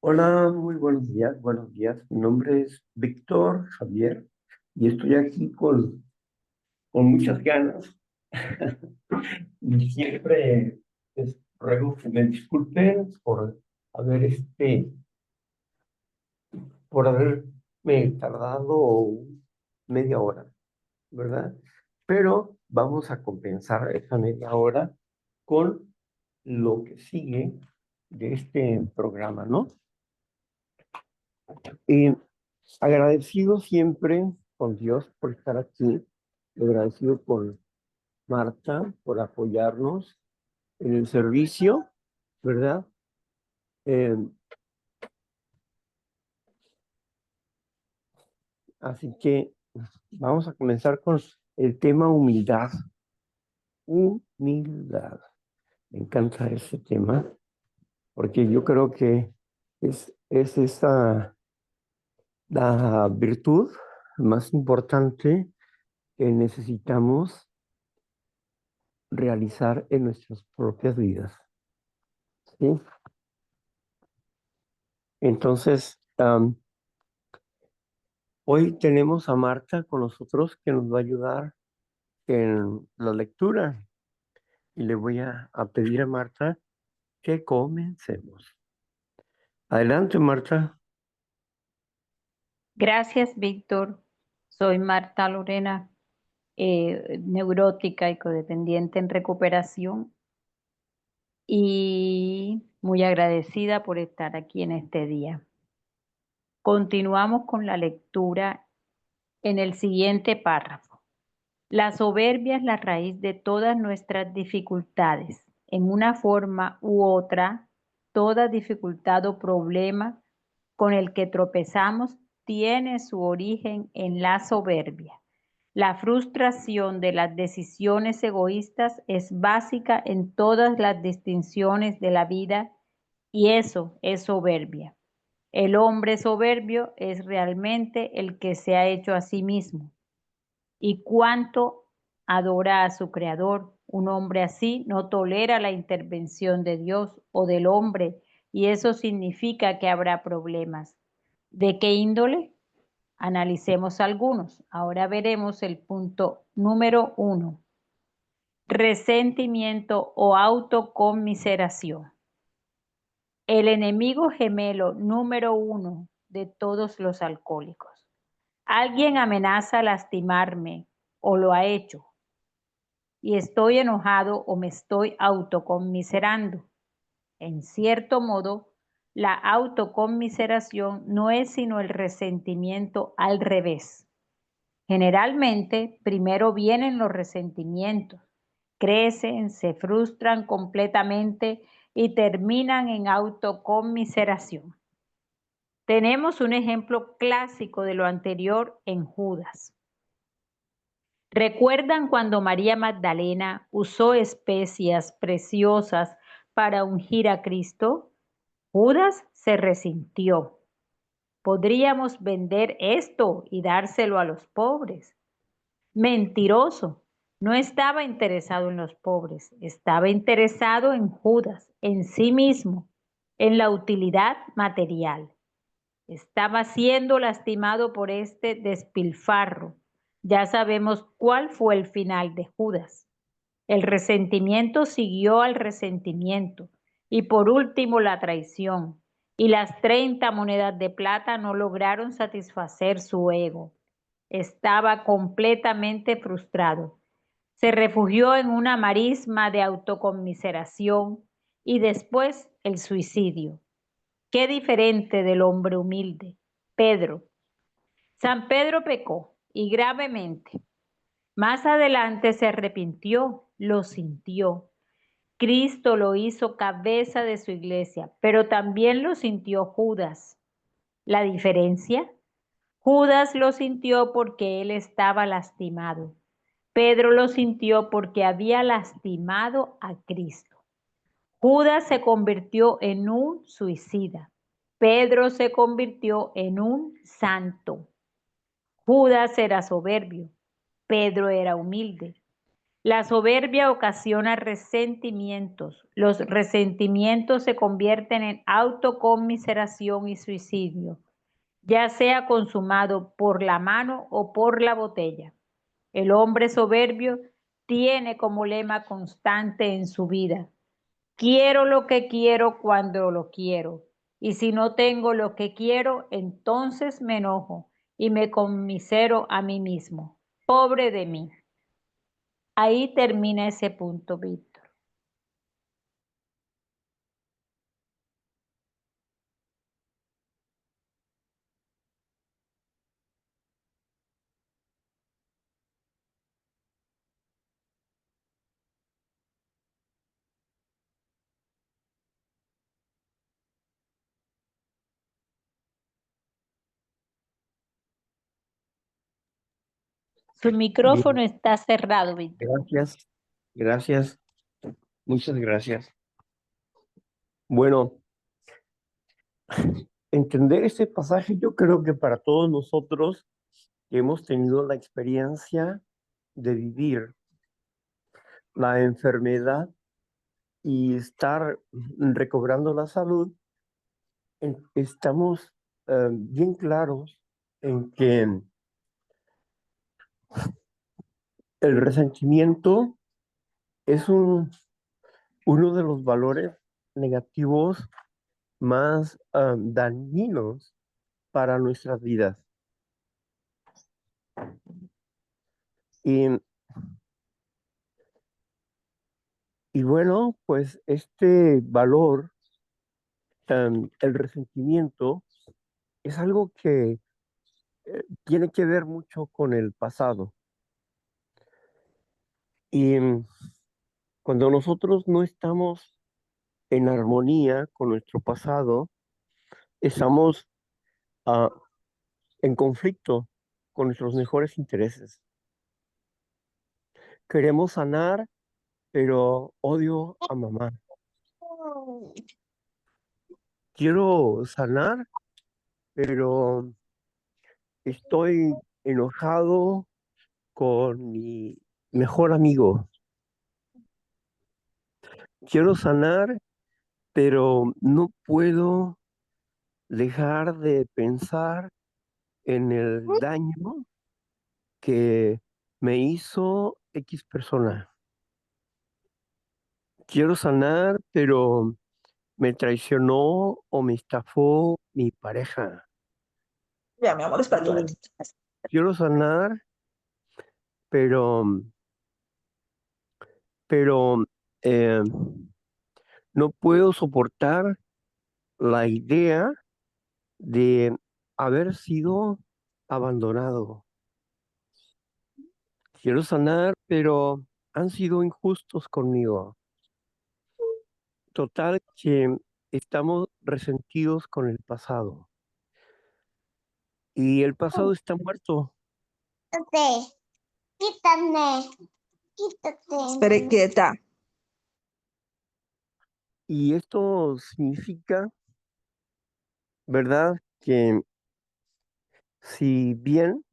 Hola, muy buenos días, buenos días. Mi nombre es Víctor Javier y estoy aquí con muchas ganas. Y siempre les ruego que me disculpen por haber, por haberme tardado media hora, ¿verdad? Pero vamos a compensar esa media hora con lo que sigue de este programa, ¿no? Y agradecido siempre con Dios por estar aquí, agradecido con Marta por apoyarnos en el servicio, ¿verdad? Eh, Así que vamos a comenzar con el tema humildad. Humildad. Me encanta ese tema porque yo creo que es esa la virtud más importante que necesitamos realizar en nuestras propias vidas. ¿Sí? Entonces, hoy tenemos a Marta con nosotros que nos va a ayudar en la lectura y le voy a pedir a Marta que comencemos. Adelante, Marta. Gracias, Víctor. Soy Marta Lorena, neurótica y codependiente en recuperación y muy agradecida por estar aquí en este día. Continuamos con la lectura en el siguiente párrafo. La soberbia es la raíz de todas nuestras dificultades. En una forma u otra, toda dificultad o problema con el que tropezamos tiene su origen en la soberbia. La frustración de las decisiones egoístas es básica en todas las distinciones de la vida y eso es soberbia. El hombre soberbio es realmente el que se ha hecho a sí mismo. Y cuánto adora a su creador. Un hombre así no tolera la intervención de Dios o del hombre y eso significa que habrá problemas. ¿De qué índole? Analicemos algunos. Ahora veremos el punto número 1. Resentimiento o autoconmiseración. El enemigo gemelo número 1 de todos los alcohólicos. Alguien amenaza lastimarme o lo ha hecho y estoy enojado o me estoy autoconmiserando. En cierto modo, la autoconmiseración no es sino el resentimiento al revés. Generalmente, primero vienen los resentimientos, crecen, se frustran completamente y terminan en autoconmiseración. Tenemos un ejemplo clásico de lo anterior en Judas. ¿Recuerdan cuando María Magdalena usó especias preciosas para ungir a Cristo? Judas se resintió. Podríamos vender esto y dárselo a los pobres. Mentiroso. No estaba interesado en los pobres, estaba interesado en Judas, en sí mismo, en la utilidad material. Estaba siendo lastimado por este despilfarro. Ya sabemos cuál fue el final de Judas. El resentimiento siguió al resentimiento y por último la traición. Y las 30 monedas de plata no lograron satisfacer su ego. Estaba completamente frustrado. Se refugió en una marisma de autoconmiseración y después el suicidio. Qué diferente del hombre humilde, Pedro. San Pedro pecó y gravemente. Más adelante se arrepintió, lo sintió. Cristo lo hizo cabeza de su iglesia, pero también lo sintió Judas. ¿La diferencia? Judas lo sintió porque él estaba lastimado. Pedro lo sintió porque había lastimado a Cristo. Judas se convirtió en un suicida. Pedro se convirtió en un santo. Judas era soberbio. Pedro era humilde. La soberbia ocasiona resentimientos. Los resentimientos se convierten en autoconmiseración y suicidio, ya sea consumado por la mano o por la botella. El hombre soberbio tiene como lema constante en su vida: quiero lo que quiero cuando lo quiero. Y si no tengo lo que quiero, entonces me enojo y me conmisero a mí mismo. Pobre de mí. Ahí termina ese punto, Víctor. Su Bien, micrófono está cerrado, Víctor. gracias, gracias, muchas gracias. Bueno, entender este pasaje yo creo que para todos nosotros que hemos tenido la experiencia de vivir la enfermedad y estar recobrando la salud, estamos bien claros en que el resentimiento es uno de los valores negativos más dañinos para nuestras vidas. Y, y bueno, pues este valor, el resentimiento, es algo que tiene que ver mucho con el pasado. Y cuando nosotros no estamos en armonía con nuestro pasado, estamos ah, en conflicto con nuestros mejores intereses. Queremos sanar, pero odio a mamá. Quiero sanar, pero estoy enojado con mi mejor amigo. Quiero sanar, pero no puedo dejar de pensar en el daño que me hizo X persona. Quiero sanar, pero me traicionó o me estafó mi pareja. Ya, mi amor, es para tu Quiero, ratito. quiero sanar, pero, pero eh, no puedo soportar la idea de haber sido abandonado. Quiero sanar, pero han sido injustos conmigo. Total que estamos resentidos con el pasado y el pasado está muerto. Quítate, quítame, quítate. Espere quieta. Y esto significa, ¿verdad? Que si bien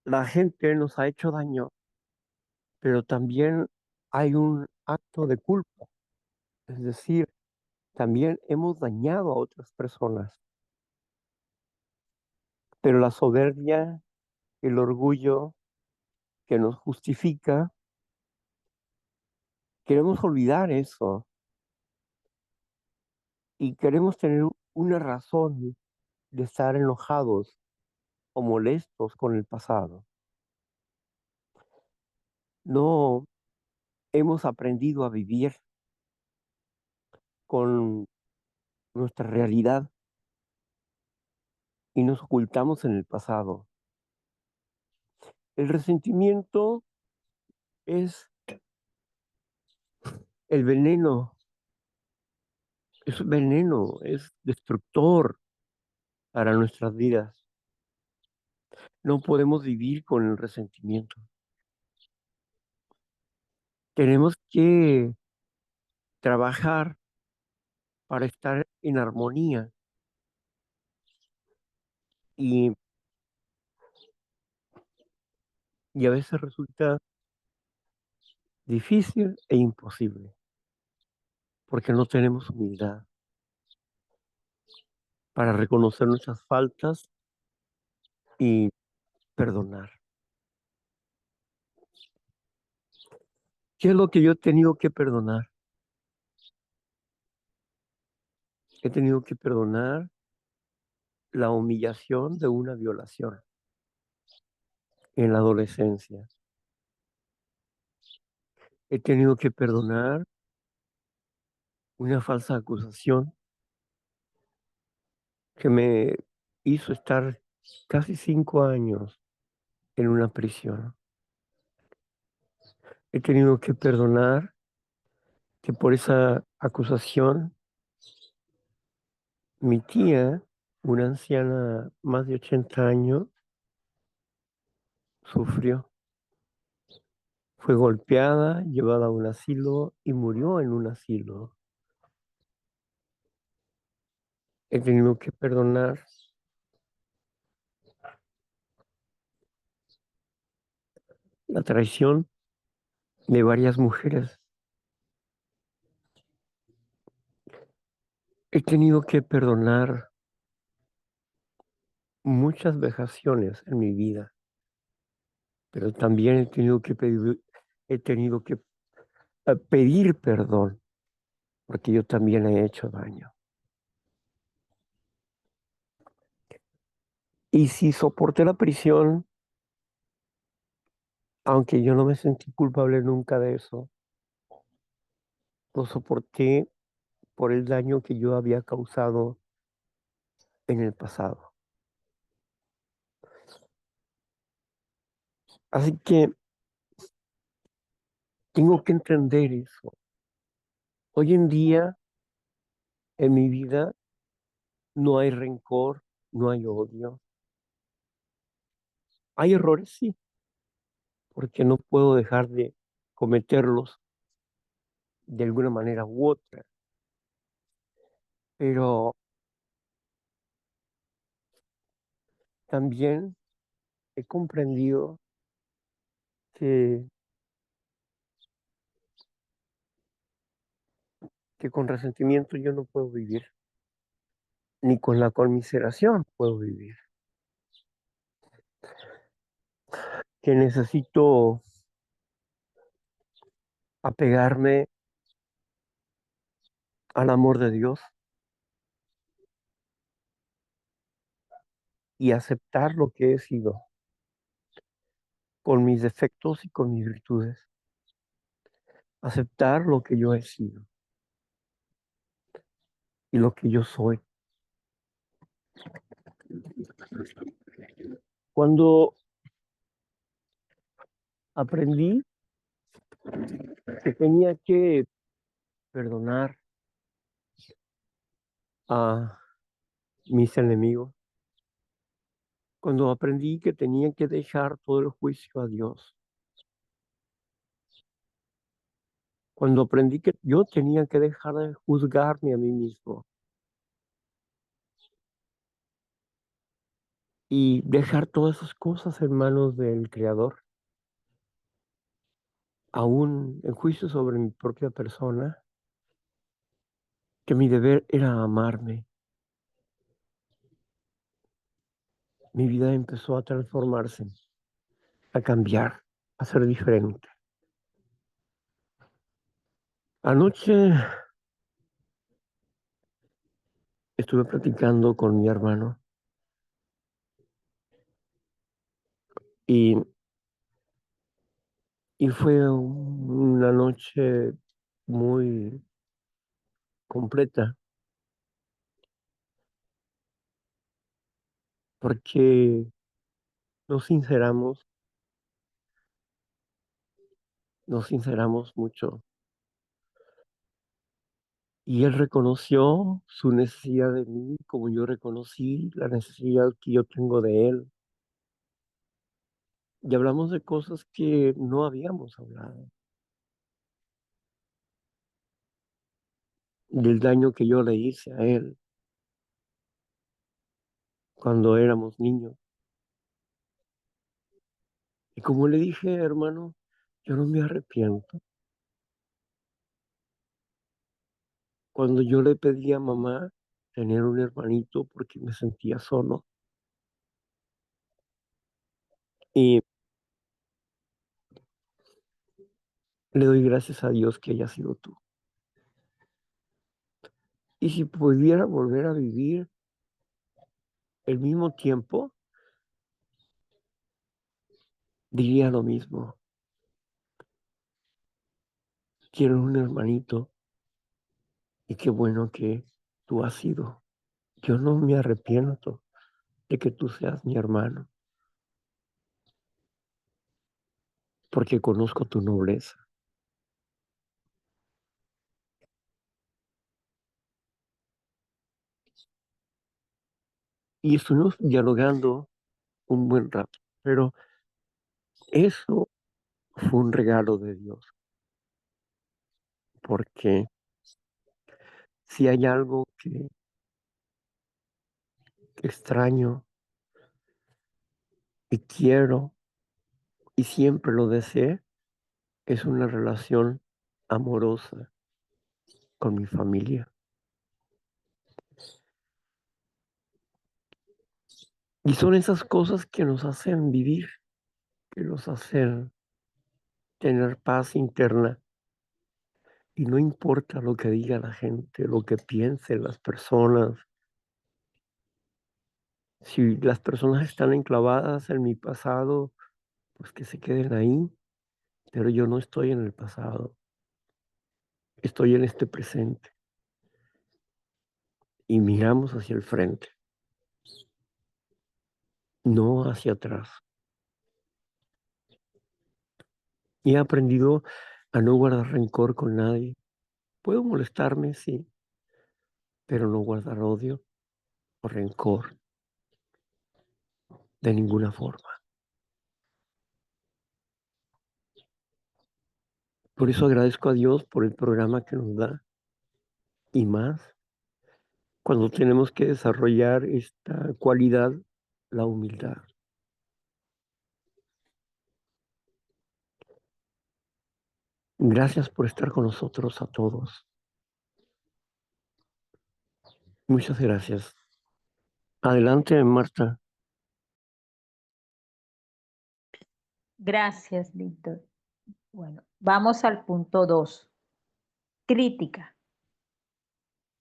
la gente nos ha hecho daño, pero también hay un acto de culpa. Es decir, también hemos dañado a otras personas. Pero la soberbia, el orgullo que nos justifica, queremos olvidar eso y queremos tener una razón de estar enojados o molestos con el pasado. No hemos aprendido a vivir con nuestra realidad y nos ocultamos en el pasado. El resentimiento es el veneno, es veneno, es destructor para nuestras vidas. No podemos vivir con el resentimiento. Tenemos que trabajar para estar en armonía y Y a veces resulta difícil e imposible, porque no tenemos humildad para reconocer nuestras faltas y perdonar. ¿Qué es lo que yo he tenido que perdonar? He tenido que perdonar la humillación de una violación en la adolescencia. He tenido que perdonar una falsa acusación que me hizo estar casi 5 años en una prisión. He tenido que perdonar que por esa acusación mi tía, una anciana más de 80 años, sufrió. Fue golpeada, llevada a un asilo y murió en un asilo. He tenido que perdonar la traición de varias mujeres. He tenido que perdonar muchas vejaciones en mi vida, pero también he tenido que pedir perdón, porque yo también he hecho daño. Y si soporté la prisión, aunque yo no me sentí culpable nunca de eso, lo soporté por el daño que yo había causado en el pasado. Así que tengo que entender eso. Hoy en día, en mi vida, no hay rencor, no hay odio. Hay errores, sí, porque no puedo dejar de cometerlos de alguna manera u otra. Pero también he comprendido que, que con resentimiento yo no puedo vivir, ni con la conmiseración puedo vivir. Que necesito apegarme al amor de Dios y aceptar lo que he sido, con mis defectos y con mis virtudes. Aceptar lo que yo he sido y lo que yo soy. Cuando aprendí que tenía que perdonar a mis enemigos, cuando aprendí que tenía que dejar todo el juicio a Dios, cuando aprendí que yo tenía que dejar de juzgarme a mí mismo y dejar todas esas cosas en manos del Creador, aún el juicio sobre mi propia persona, que mi deber era amarme. Mi vida empezó a transformarse, a cambiar, a ser diferente. Anoche estuve platicando con mi hermano y, y fue una noche muy completa porque nos sinceramos, nos sinceramos mucho. Y él reconoció su necesidad de mí como yo reconocí la necesidad que yo tengo de él. Y hablamos de cosas que no habíamos hablado, del daño que yo le hice a él cuando éramos niños. Y como le dije, hermano, yo no me arrepiento. Cuando yo le pedí a mamá tener un hermanito porque me sentía solo. Y le doy gracias a Dios que haya sido tú. Y si pudiera volver a vivir el mismo tiempo, diría lo mismo. Quiero un hermanito y qué bueno que tú has sido. Yo no me arrepiento de que tú seas mi hermano, porque conozco tu nobleza. Y estuvimos dialogando un buen rato, pero eso fue un regalo de Dios, porque si hay algo que extraño y quiero y siempre lo deseé, es una relación amorosa con mi familia. Y son esas cosas que nos hacen vivir, que nos hacen tener paz interna. Y no importa lo que diga la gente, lo que piensen las personas. Si las personas están enclavadas en mi pasado, pues que se queden ahí. Pero yo no estoy en el pasado, estoy en este presente. Y miramos hacia el frente, no hacia atrás. Y he aprendido a no guardar rencor con nadie. Puedo molestarme, sí, pero no guardar odio o rencor de ninguna forma. Por eso agradezco a Dios por el programa que nos da y más cuando tenemos que desarrollar esta cualidad, la humildad. Gracias por estar con nosotros a todos. Muchas gracias. Adelante, Marta. Gracias, Víctor. Bueno, vamos al punto 2. Crítica.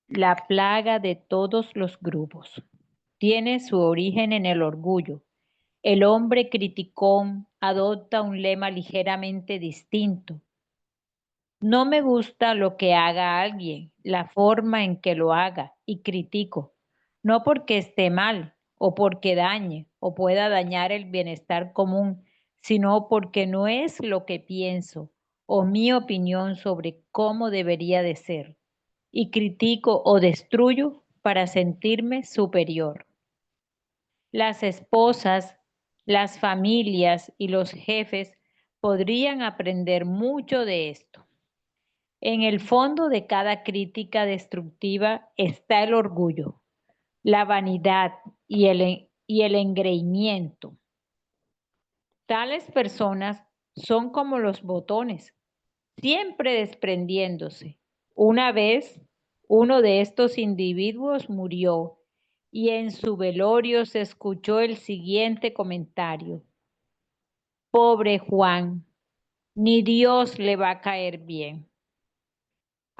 La plaga de todos los grupos. Tiene su origen en el orgullo. El hombre criticón adopta un lema ligeramente distinto. No me gusta lo que haga alguien, la forma en que lo haga, y critico. No porque esté mal, o porque dañe, o pueda dañar el bienestar común, sino porque no es lo que pienso, o mi opinión sobre cómo debería de ser. Y critico o destruyo para sentirme superior. Las esposas, las familias y los jefes podrían aprender mucho de esto. En el fondo de cada crítica destructiva está el orgullo, la vanidad y el engreimiento. Tales personas son como los botones, siempre desprendiéndose. Una vez, uno de estos individuos murió y en su velorio se escuchó el siguiente comentario. Pobre Juan, ni Dios le va a caer bien.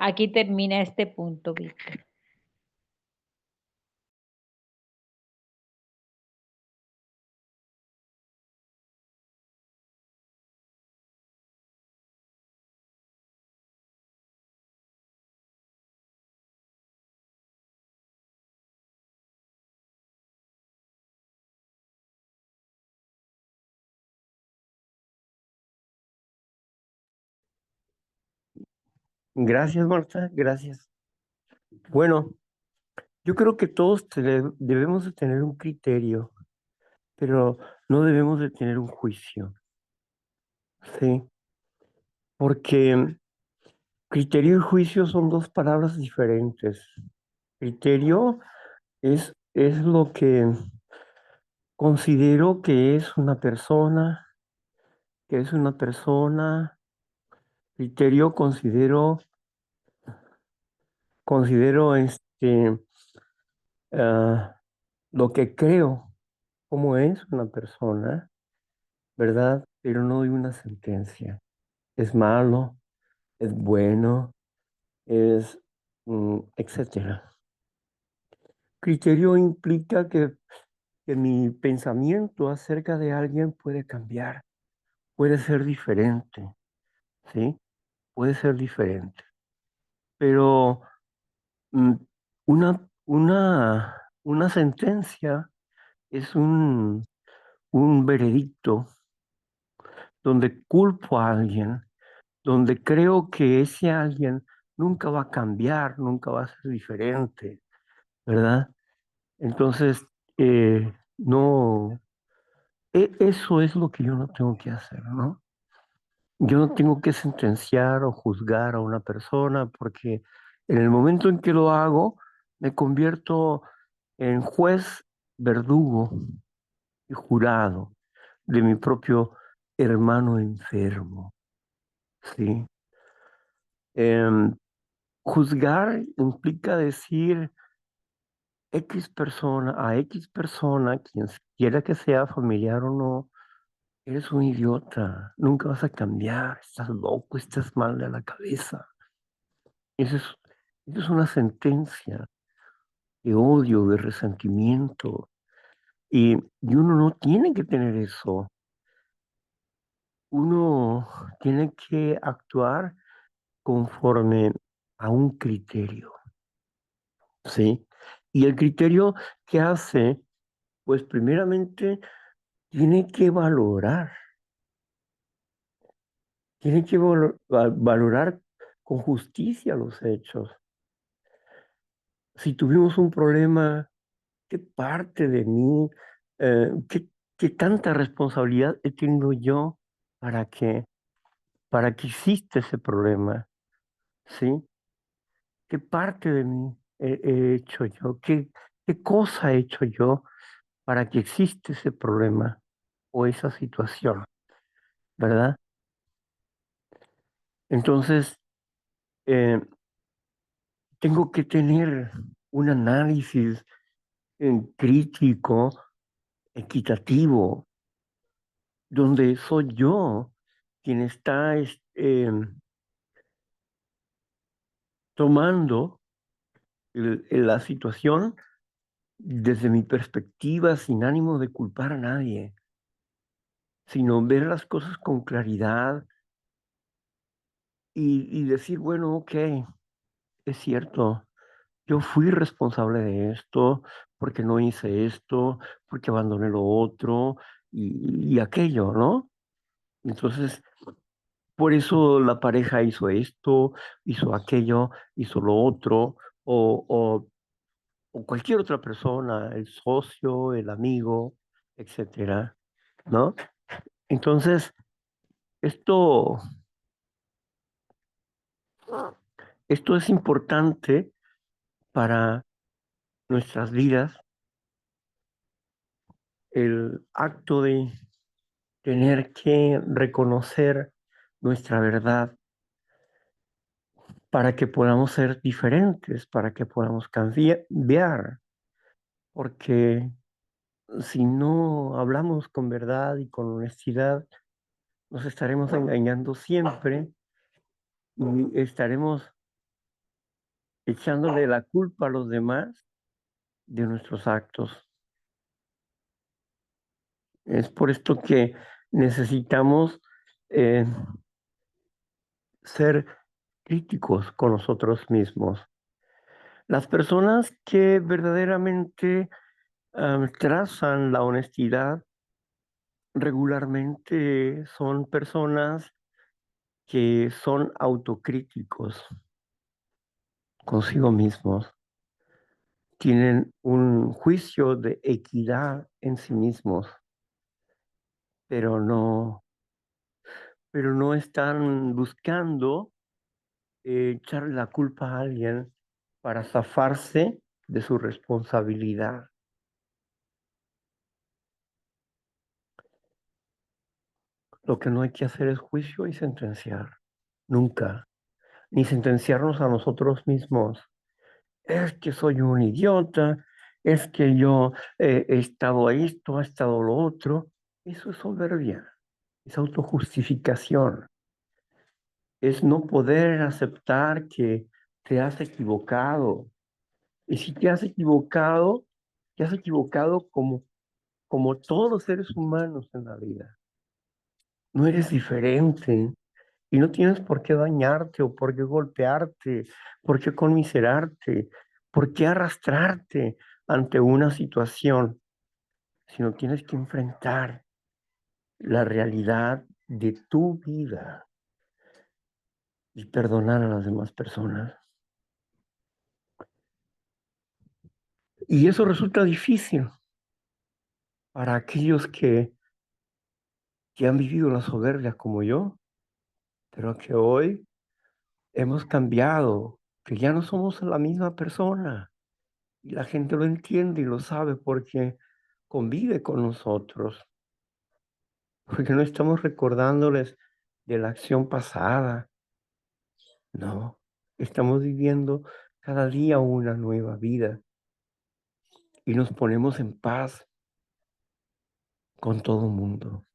Aquí termina este punto, Víctor. Gracias, Marta. Gracias. Bueno, yo creo que todos debemos de tener un criterio, pero no debemos de tener un juicio. Sí, porque criterio y juicio son dos palabras diferentes. Criterio es lo que considero que es una persona, que es una persona. Criterio considero ah, lo que creo, cómo es una persona, ¿verdad? Pero no doy una sentencia. Es malo, es bueno, etcétera. Criterio implica que mi pensamiento acerca de alguien puede cambiar, puede ser diferente, ¿sí? Puede ser diferente. Pero mm, una sentencia es un veredicto donde culpo a alguien, donde creo que ese alguien nunca va a cambiar, nunca va a ser diferente, ¿verdad? Entonces, no, eso es lo que yo no tengo que hacer, ¿no? Yo no tengo que sentenciar o juzgar a una persona porque en el momento en que lo hago, me convierto en juez, verdugo y jurado de mi propio hermano enfermo, ¿sí? Em, Juzgar implica decir X persona, quien quiera que sea, familiar o no, eres un idiota, nunca vas a cambiar, estás loco, estás mal de la cabeza. Eso es, eso es una sentencia de odio, de resentimiento, y uno no tiene que tener eso. Uno tiene que actuar conforme a un criterio, ¿sí? Y el criterio que hace, pues primeramente tiene que valorar con justicia los hechos. Si tuvimos un problema, ¿qué parte de mí, qué tanta responsabilidad he tenido yo para para que exista ese problema? ¿Sí? ¿Qué parte de mí he hecho yo? ¿Qué cosa he hecho yo para que exista ese problema o esa situación? ¿Verdad? Entonces, eh, tengo que tener un análisis crítico, equitativo, donde soy yo quien está tomando la situación desde mi perspectiva, sin ánimo de culpar a nadie, sino ver las cosas con claridad y decir, bueno, ok, es cierto, yo fui responsable de esto, porque no hice esto, porque abandoné lo otro y aquello, ¿no? Entonces, por eso la pareja hizo esto, hizo aquello, hizo lo otro, o cualquier otra persona, el socio, el amigo, etcétera, ¿no? Entonces, esto, esto es importante para nuestras vidas, el acto de tener que reconocer nuestra verdad para que podamos ser diferentes, para que podamos cambiar, porque si no hablamos con verdad y con honestidad, nos estaremos engañando siempre y estaremos echándole la culpa a los demás de nuestros actos. Es por esto que necesitamos eh, ser críticos con nosotros mismos. Las personas que verdaderamente trazan la honestidad regularmente son personas que son autocríticos consigo mismos, tienen un juicio de equidad en sí mismos, pero no están buscando echarle la culpa a alguien para zafarse de su responsabilidad. Lo que no hay que hacer es juicio y sentenciar. Nunca. Ni sentenciarnos a nosotros mismos. Es que soy un idiota, es que yo he estado esto, he estado lo otro. Eso es soberbia, es autojustificación, es no poder aceptar que te has equivocado. Y si te has equivocado como todos los seres humanos en la vida. No eres diferente y no tienes por qué dañarte o por qué golpearte, por qué conmiserarte, por qué arrastrarte ante una situación, sino tienes que enfrentar la realidad de tu vida y perdonar a las demás personas. Y eso resulta difícil para aquellos que han vivido la soberbia como yo, pero que hoy hemos cambiado, que ya no somos la misma persona. Y la gente lo entiende y lo sabe porque convive con nosotros, porque no estamos recordándoles de la acción pasada, no, estamos viviendo cada día una nueva vida y nos ponemos en paz con todo el mundo,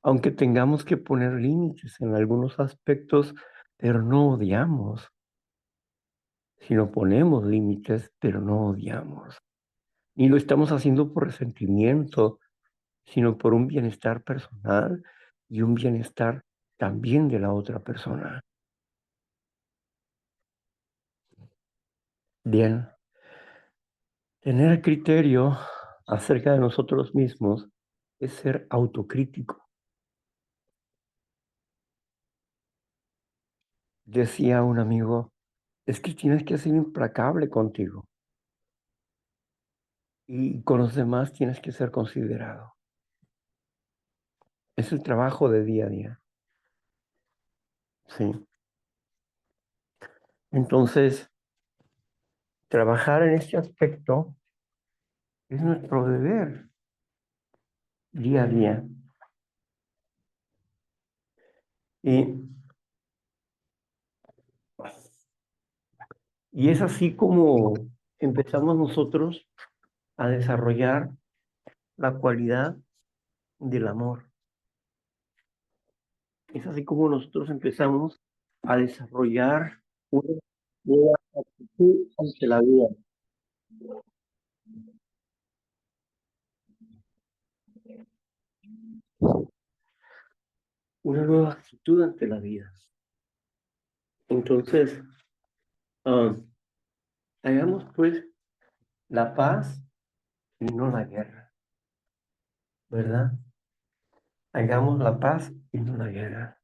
aunque tengamos que poner límites en algunos aspectos, pero no odiamos, sino ponemos límites, pero no odiamos. Ni lo estamos haciendo por resentimiento, sino por un bienestar personal y un bienestar también de la otra persona. Bien, tener criterio acerca de nosotros mismos es ser autocrítico. Decía un amigo, es que tienes que ser implacable contigo y con los demás tienes que ser considerado. Es el trabajo de día a día. Sí. Entonces, trabajar en este aspecto es nuestro deber día a día. Y es así como empezamos nosotros a desarrollar la cualidad del amor. Es así como nosotros empezamos a desarrollar una nueva actitud ante la vida. Una nueva actitud ante la vida. Entonces, hagamos pues la paz y no la guerra, ¿verdad? Hagamos la paz y no la guerra.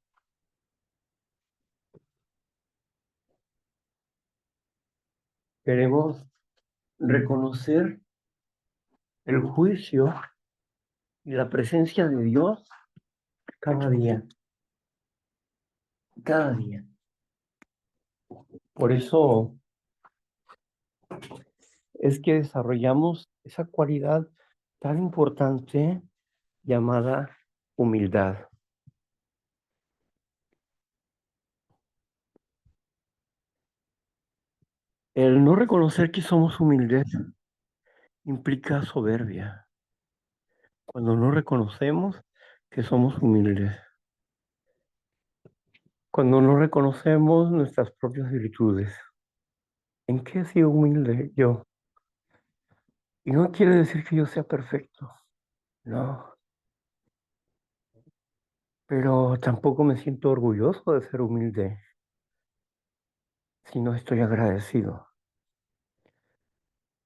Queremos reconocer el juicio y la presencia de Dios cada día, cada día. Por eso es que desarrollamos esa cualidad tan importante llamada humildad. El no reconocer que somos humildes implica soberbia. Cuando no reconocemos que somos humildes. Cuando no reconocemos nuestras propias virtudes. ¿En qué he sido humilde yo? Y no quiere decir que yo sea perfecto. No. Pero tampoco me siento orgulloso de ser humilde si no estoy agradecido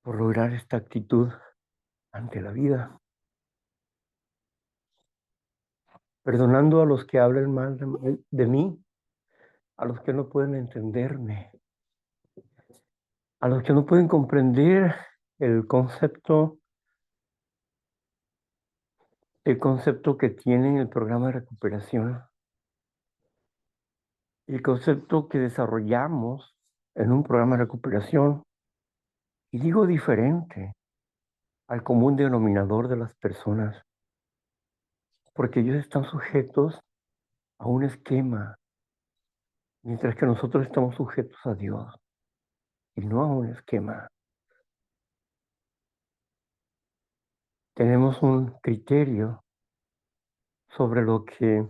por lograr esta actitud ante la vida. Perdonando a los que hablen mal de mí, a los que no pueden entenderme, a los que no pueden comprender el concepto que tiene el programa de recuperación, el concepto que desarrollamos en un programa de recuperación, y digo diferente al común denominador de las personas. porque ellos están sujetos a un esquema, mientras que nosotros estamos sujetos a Dios y no a un esquema. Tenemos un criterio sobre lo que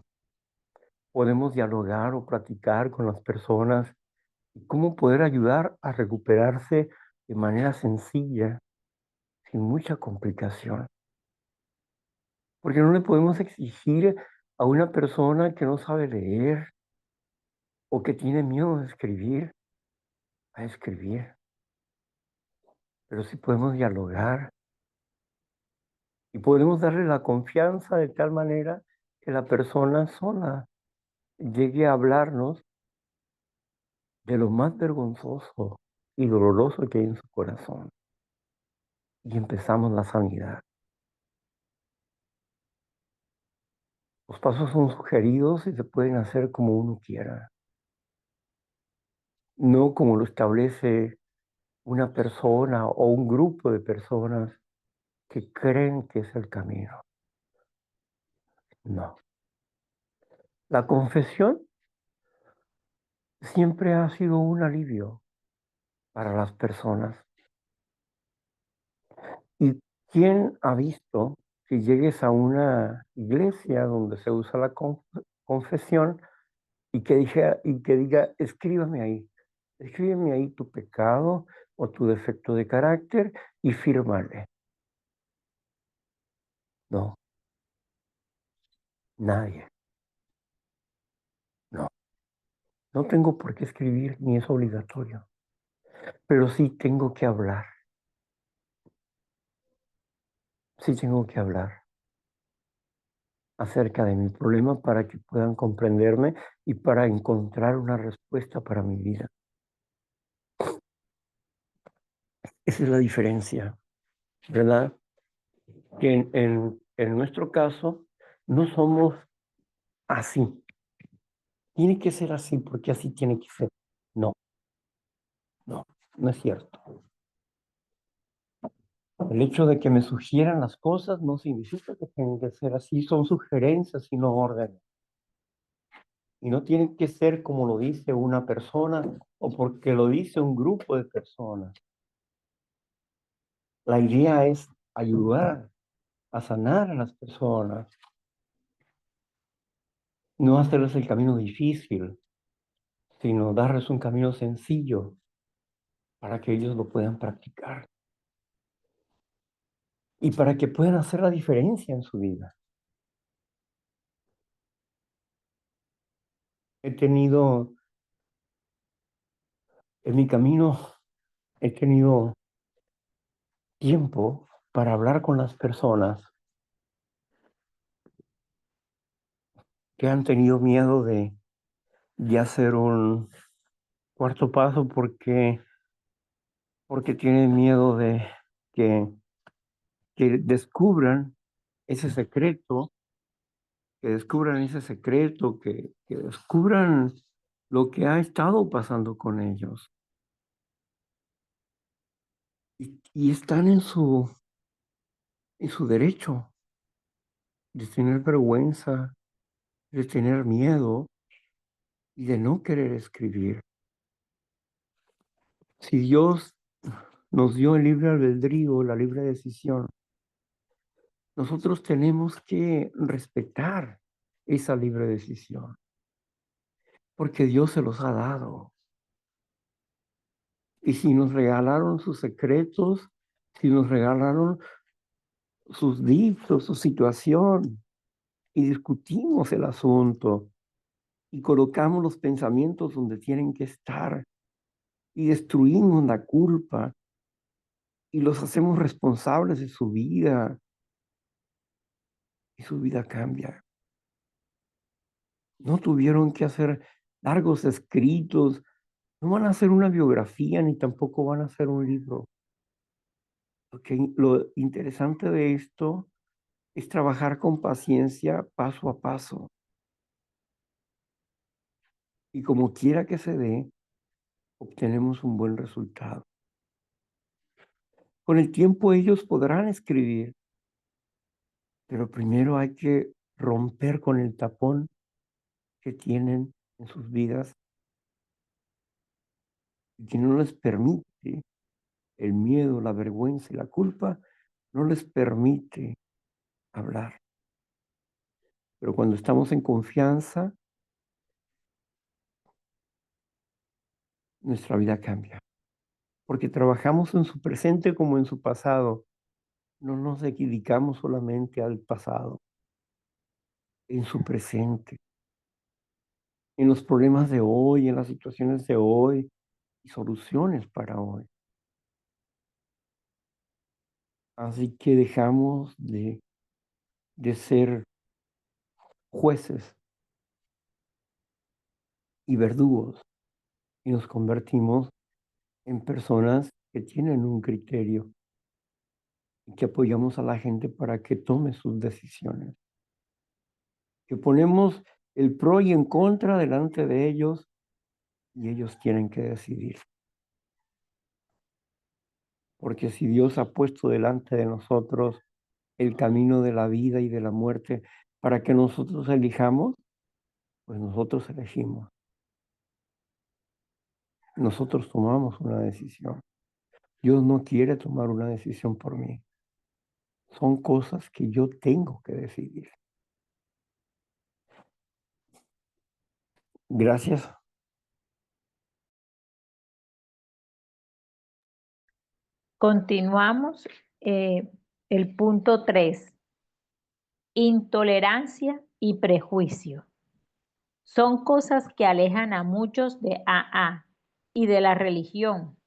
podemos dialogar o platicar con las personas y cómo poder ayudar a recuperarse de manera sencilla, sin mucha complicación. Porque no le podemos exigir a una persona que no sabe leer o que tiene miedo de escribir, a escribir. Pero sí podemos dialogar y podemos darle la confianza de tal manera que la persona sola llegue a hablarnos de lo más vergonzoso y doloroso que hay en su corazón. Y empezamos la sanidad. Los pasos son sugeridos y se pueden hacer como uno quiera, no como lo establece una persona o un grupo de personas que creen que es el camino. No. La confesión siempre ha sido un alivio para las personas. ¿Y quién ha visto que llegues a una iglesia donde se usa la confesión y que diga, escríbeme ahí tu pecado o tu defecto de carácter y fírmale? No, nadie. No, no tengo por qué escribir ni es obligatorio, pero sí tengo que hablar. Sí tengo que hablar acerca de mi problema para que puedan comprenderme y para encontrar una respuesta para mi vida. Esa es la diferencia, ¿verdad? Que en nuestro caso no somos así. Tiene que ser así porque así tiene que ser. No, no, no es cierto. El hecho de que me sugieran las cosas no significa que tengan que ser así, son sugerencias y no órdenes. Y no tiene que ser como lo dice una persona o porque lo dice un grupo de personas. La idea es ayudar a sanar a las personas, no hacerles el camino difícil, sino darles un camino sencillo para que ellos lo puedan practicar y para que puedan hacer la diferencia en su vida. He tenido, en mi camino, he tenido tiempo para hablar con las personas que han tenido miedo de hacer un cuarto paso porque tienen miedo de que, que descubran ese secreto, que descubran lo que ha estado pasando con ellos. Y están en su derecho de tener vergüenza, de tener miedo y de no querer escribir. Si Dios nos dio el libre albedrío, la libre decisión, nosotros tenemos que respetar esa libre decisión, porque Dios se los ha dado. Y si nos regalaron sus secretos, si nos regalaron sus dictos, su situación, y discutimos el asunto, y colocamos los pensamientos donde tienen que estar, y destruimos la culpa, y los hacemos responsables de su vida, y su vida cambia. No tuvieron que hacer largos escritos, no van a hacer una biografía, ni tampoco van a hacer un libro. Lo interesante de esto es trabajar con paciencia paso a paso. Y como quiera que se dé, obtenemos un buen resultado. Con el tiempo ellos podrán escribir, pero primero hay que romper con el tapón que tienen en sus vidas y que no les permite el miedo, la vergüenza y la culpa, no les permite hablar. Pero cuando estamos en confianza, nuestra vida cambia. Porque trabajamos en su presente como en su pasado. No nos dedicamos solamente al pasado, en su presente, en los problemas de hoy, en las situaciones de hoy y soluciones para hoy. Así que dejamos de ser jueces y verdugos y nos convertimos en personas que tienen un criterio y que apoyamos a la gente para que tome sus decisiones. Que ponemos el pro y en contra delante de ellos y ellos tienen que decidir. Porque si Dios ha puesto delante de nosotros el camino de la vida y de la muerte para que nosotros elijamos, pues nosotros elegimos. Nosotros tomamos una decisión. Dios no quiere tomar una decisión por mí. Son cosas que yo tengo que decidir. Gracias. Continuamos. El punto 3. Intolerancia y prejuicio. Son cosas que alejan a muchos de AA y de la religión.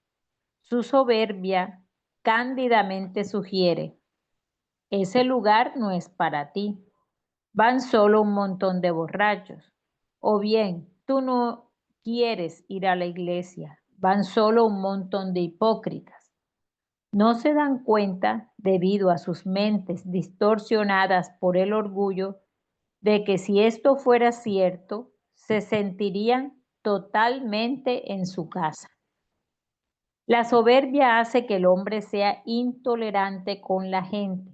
Su soberbia cándidamente sugiere: ese lugar no es para ti. Van solo un montón de borrachos. O bien, tú no quieres ir a la iglesia. Van solo un montón de hipócritas. No se dan cuenta, debido a sus mentes distorsionadas por el orgullo, de que si esto fuera cierto, se sentirían totalmente en su casa. La soberbia hace que el hombre sea intolerante con la gente.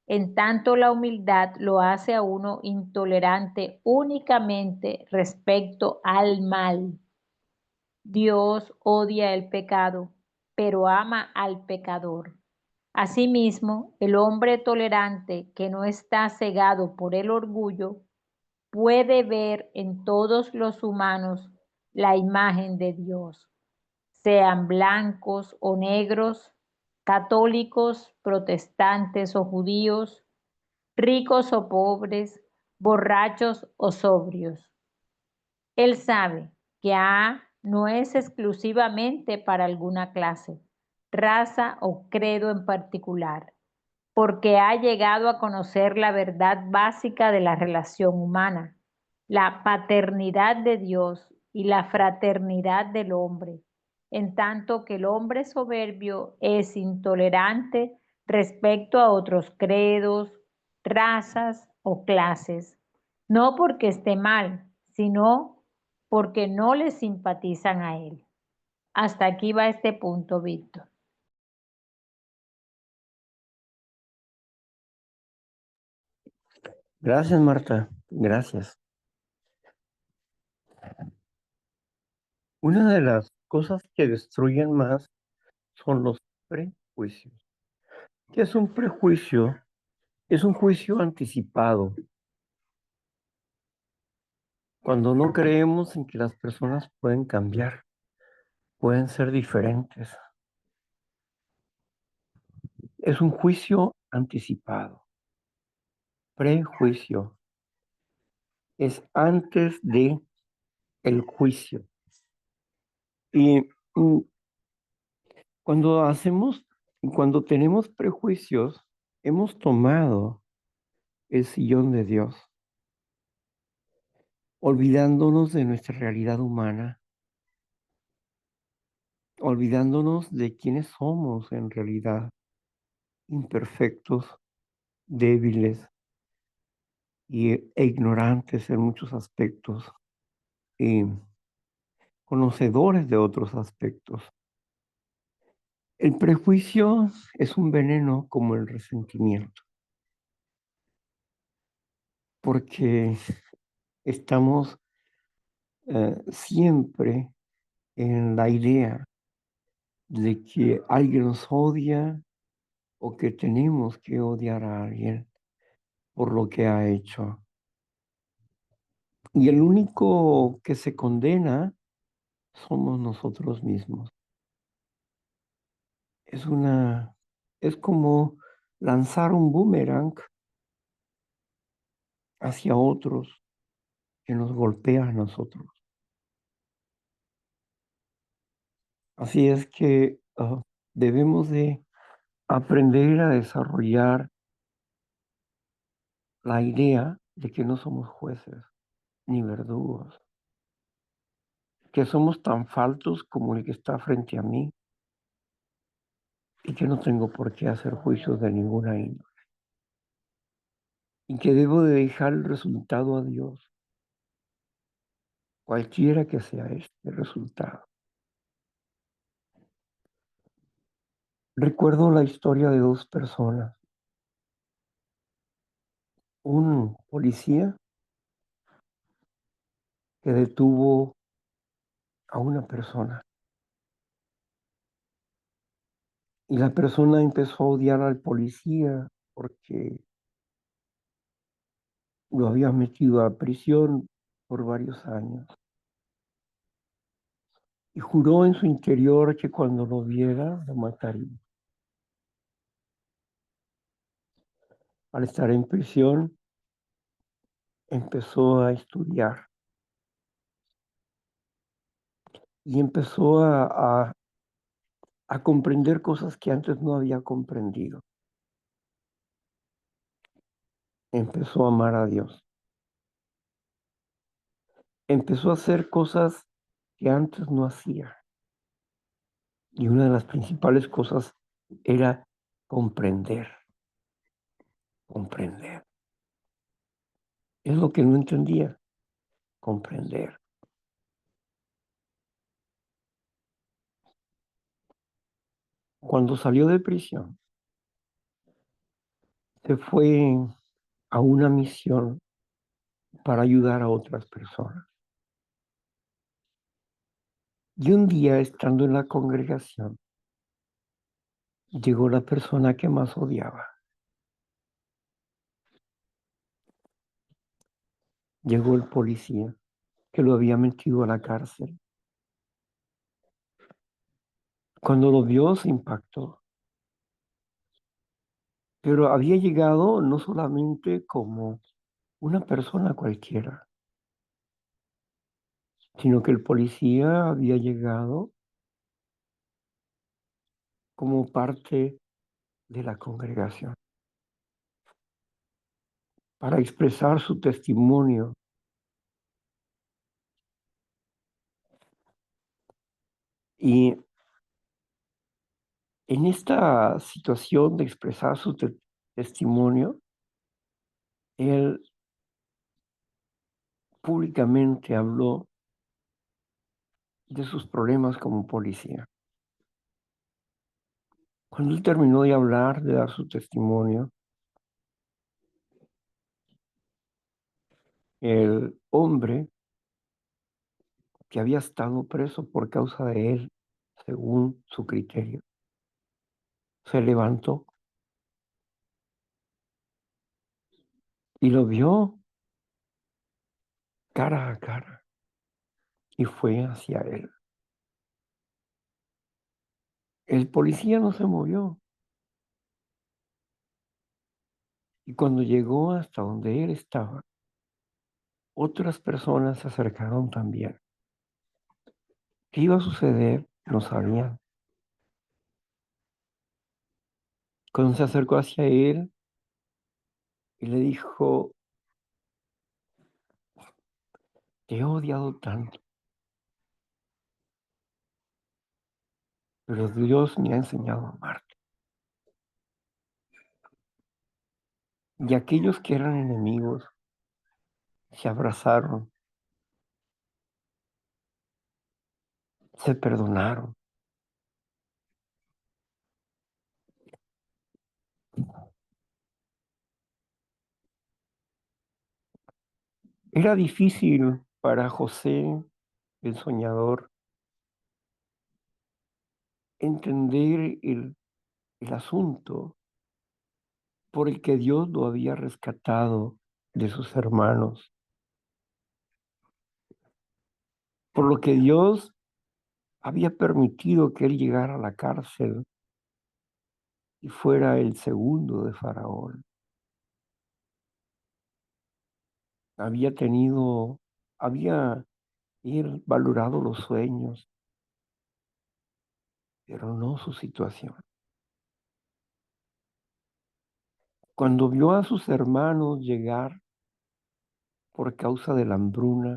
En tanto, la humildad lo hace a uno intolerante únicamente respecto al mal. Dios odia el pecado, pero ama al pecador. Asimismo, el hombre tolerante que no está cegado por el orgullo puede ver en todos los humanos la imagen de Dios, sean blancos o negros, católicos, protestantes o judíos, ricos o pobres, borrachos o sobrios. Él sabe que A no es exclusivamente para alguna clase, raza o credo en particular, porque ha llegado a conocer la verdad básica de la relación humana, la paternidad de Dios y la fraternidad del hombre, en tanto que el hombre soberbio es intolerante respecto a otros credos, razas o clases, no porque esté mal, sino porque no le simpatizan a él. Hasta aquí va este punto, Víctor. Gracias, Marta. Gracias. Una de las cosas que destruyen más son los prejuicios. ¿Qué es un prejuicio? Es un juicio anticipado. Cuando no creemos en que las personas pueden cambiar, pueden ser diferentes. Es un juicio anticipado. Prejuicio es antes de el juicio. Y cuando tenemos prejuicios, hemos tomado el sillón de Dios, olvidándonos de nuestra realidad humana, olvidándonos de quiénes somos en realidad, imperfectos, débiles e ignorantes en muchos aspectos y conocedores de otros aspectos. El prejuicio es un veneno como el resentimiento. porque estamos siempre en la idea de que alguien nos odia o que tenemos que odiar a alguien por lo que ha hecho. Y el único que se condena somos nosotros mismos. Es como lanzar un boomerang hacia otros que nos golpea a nosotros. Así es que debemos de aprender a desarrollar la idea de que no somos jueces ni verdugos, que somos tan faltos como el que está frente a mí y que no tengo por qué hacer juicios de ninguna índole y que debo de dejar el resultado a Dios, cualquiera que sea este resultado. Recuerdo la historia de dos personas, un policía que detuvo a una persona y la persona empezó a odiar al policía porque lo había metido a prisión por varios años y juró en su interior que cuando lo viera lo mataría. Al estar en prisión empezó a estudiar y empezó a comprender cosas que antes no había comprendido. Empezó a amar a Dios. Empezó a hacer cosas que antes no hacía. Y una de las principales cosas era comprender, comprender. Es lo que no entendía, comprender. Cuando salió de prisión, se fue a una misión para ayudar a otras personas. Y un día, estando en la congregación, llegó la persona que más odiaba. Llegó el policía que lo había metido a la cárcel. Cuando lo vio, se impactó. Pero había llegado no solamente como una persona cualquiera, sino que el policía había llegado como parte de la congregación para expresar su testimonio. Y en esta situación de expresar su testimonio, él públicamente habló de sus problemas como policía. Cuando él terminó de hablar, de dar su testimonio, el hombre que había estado preso por causa de él, según su criterio, se levantó y lo vio cara a cara y fue hacia él. El policía no se movió y cuando llegó hasta donde él estaba, otras personas se acercaron también. ¿Qué iba a suceder? No sabían. Cuando se acercó hacia él y le dijo, te he odiado tanto, pero Dios me ha enseñado a amarte. Y aquellos que eran enemigos se abrazaron, se perdonaron. Era difícil para José, el soñador, entender el asunto por el que Dios lo había rescatado de sus hermanos, por lo que Dios había permitido que él llegara a la cárcel y fuera el segundo de Faraón. Había él valorado los sueños, pero no su situación. Cuando vio a sus hermanos llegar por causa de la hambruna,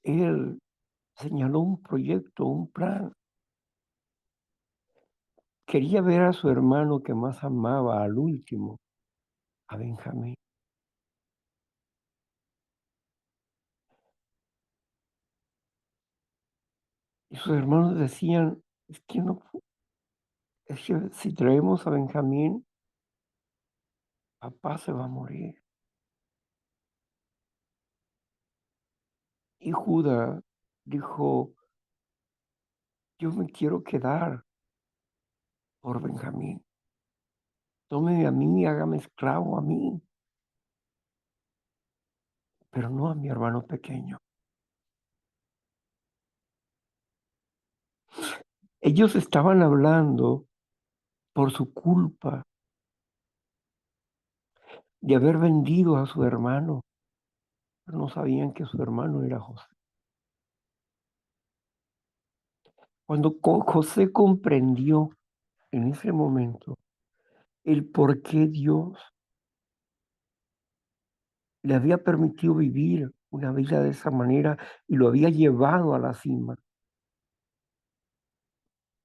él señaló un proyecto, un plan. Quería ver a su hermano que más amaba al último, a Benjamín. Y sus hermanos decían, es que si traemos a Benjamín, papá se va a morir. Y Judá dijo, yo me quiero quedar por Benjamín. Tómeme a mí, hágame esclavo a mí, pero no a mi hermano pequeño. Ellos estaban hablando por su culpa de haber vendido a su hermano, pero no sabían que su hermano era José. Cuando José comprendió en ese momento el por qué Dios le había permitido vivir una vida de esa manera y lo había llevado a la cima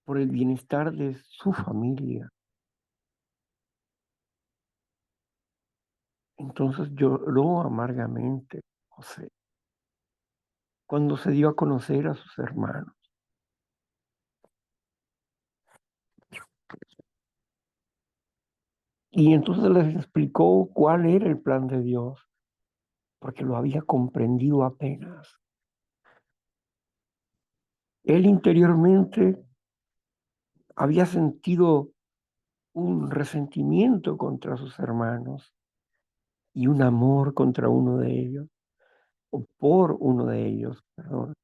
por el bienestar de su familia. Entonces lloró amargamente José cuando se dio a conocer a sus hermanos. Y entonces les explicó cuál era el plan de Dios, porque lo había comprendido apenas. Él interiormente había sentido un resentimiento contra sus hermanos y un amor contra uno de ellos, o por uno de ellos, perdón.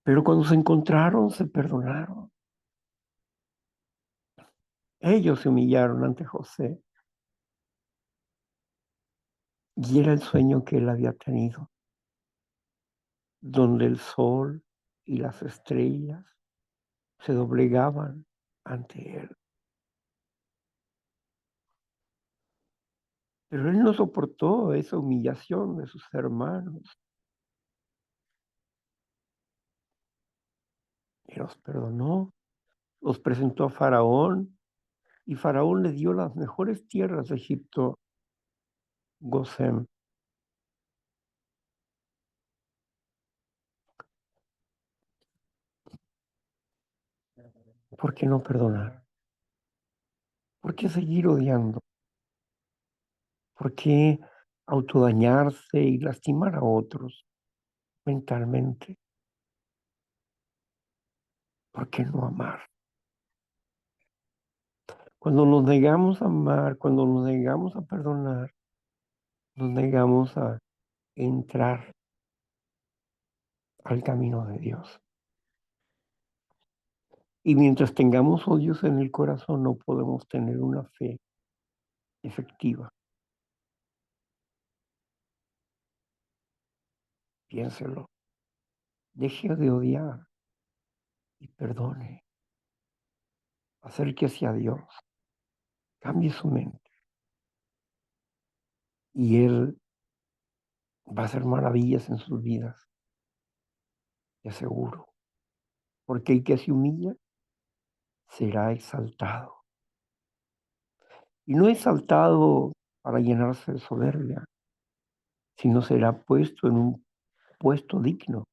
Pero cuando se encontraron, se perdonaron. Ellos se humillaron ante José y era el sueño que él había tenido, donde el sol y las estrellas se doblegaban ante él. Pero él no soportó esa humillación de sus hermanos y los perdonó, los presentó a Faraón y Faraón le dio las mejores tierras de Egipto, Gosén. ¿Por qué no perdonar? ¿Por qué seguir odiando? ¿Por qué autodañarse y lastimar a otros mentalmente? ¿Por qué no amar? Cuando nos negamos a amar, cuando nos negamos a perdonar, nos negamos a entrar al camino de Dios. Y mientras tengamos odios en el corazón, no podemos tener una fe efectiva. Piénselo. Deje de odiar y perdone. Acérquese a Dios. Cambie su mente. Y Él va a hacer maravillas en sus vidas. Te aseguro. Porque el que se humilla será exaltado. Y no exaltado para llenarse de soberbia, sino será puesto en un puesto digno,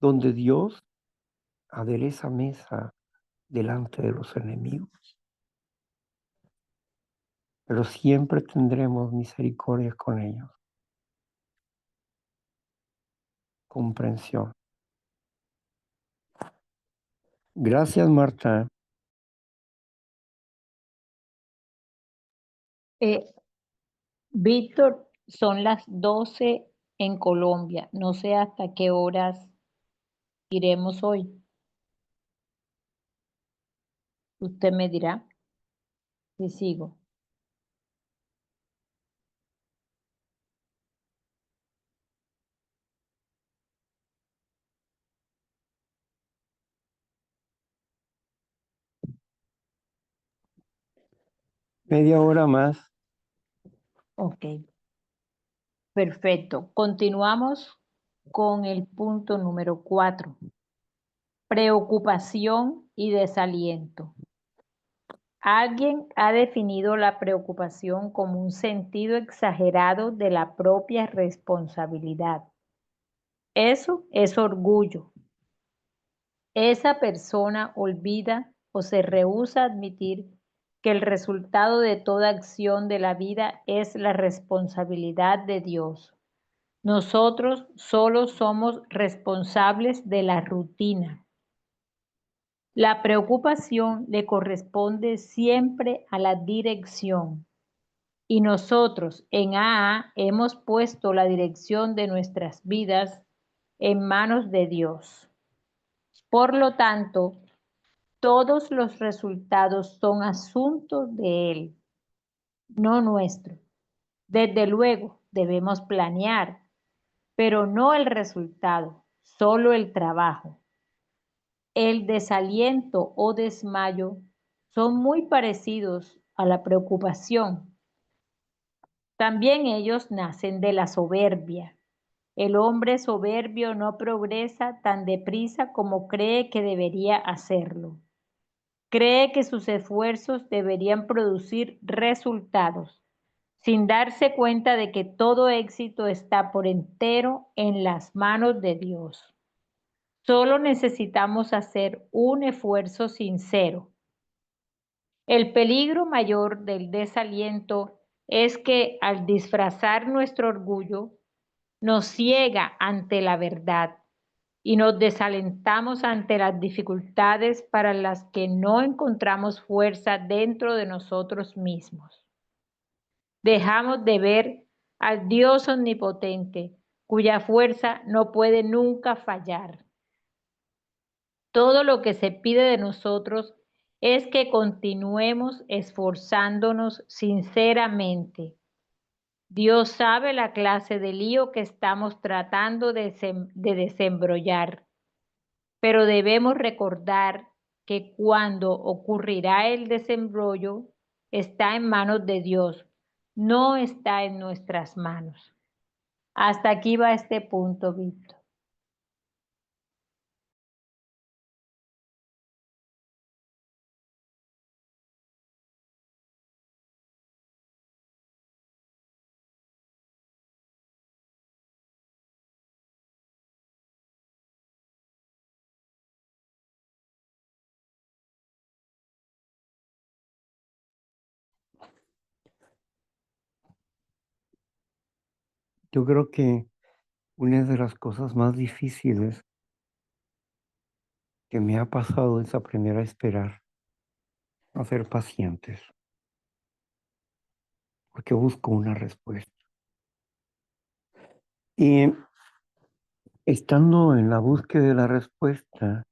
donde Dios adereza mesa delante de los enemigos. pero siempre tendremos misericordia con ellos. Comprensión. Gracias, Marta. Víctor, son las 12 en Colombia. No sé hasta qué horas iremos hoy. Usted me dirá si sigo. Media hora más. Ok. Perfecto. Continuamos con el punto número 4. Preocupación y desaliento. Alguien ha definido la preocupación como un sentido exagerado de la propia responsabilidad. Eso es orgullo. Esa persona olvida o se rehúsa a admitir que el resultado de toda acción de la vida es la responsabilidad de Dios. Nosotros solo somos responsables de la rutina. La preocupación le corresponde siempre a la dirección. Y nosotros en AA hemos puesto la dirección de nuestras vidas en manos de Dios. Por lo tanto, todos los resultados son asuntos de Él, no nuestros. Desde luego, debemos planear, pero no el resultado, solo el trabajo. El desaliento o desmayo son muy parecidos a la preocupación. También ellos nacen de la soberbia. El hombre soberbio no progresa tan deprisa como cree que debería hacerlo. Cree que sus esfuerzos deberían producir resultados, sin darse cuenta de que todo éxito está por entero en las manos de Dios. Solo necesitamos hacer un esfuerzo sincero. El peligro mayor del desaliento es que al disfrazar nuestro orgullo, nos ciega ante la verdad y nos desalentamos ante las dificultades para las que no encontramos fuerza dentro de nosotros mismos. Dejamos de ver al Dios omnipotente, cuya fuerza no puede nunca fallar. Todo lo que se pide de nosotros es que continuemos esforzándonos sinceramente. Dios sabe la clase de lío que estamos tratando de desembrollar, pero debemos recordar que cuando ocurrirá el desembrollo está en manos de Dios, no está en nuestras manos. Hasta aquí va este punto, Víctor. Yo creo que una de las cosas más difíciles que me ha pasado es aprender a esperar, a ser pacientes, porque busco una respuesta. Y estando en la búsqueda de la respuesta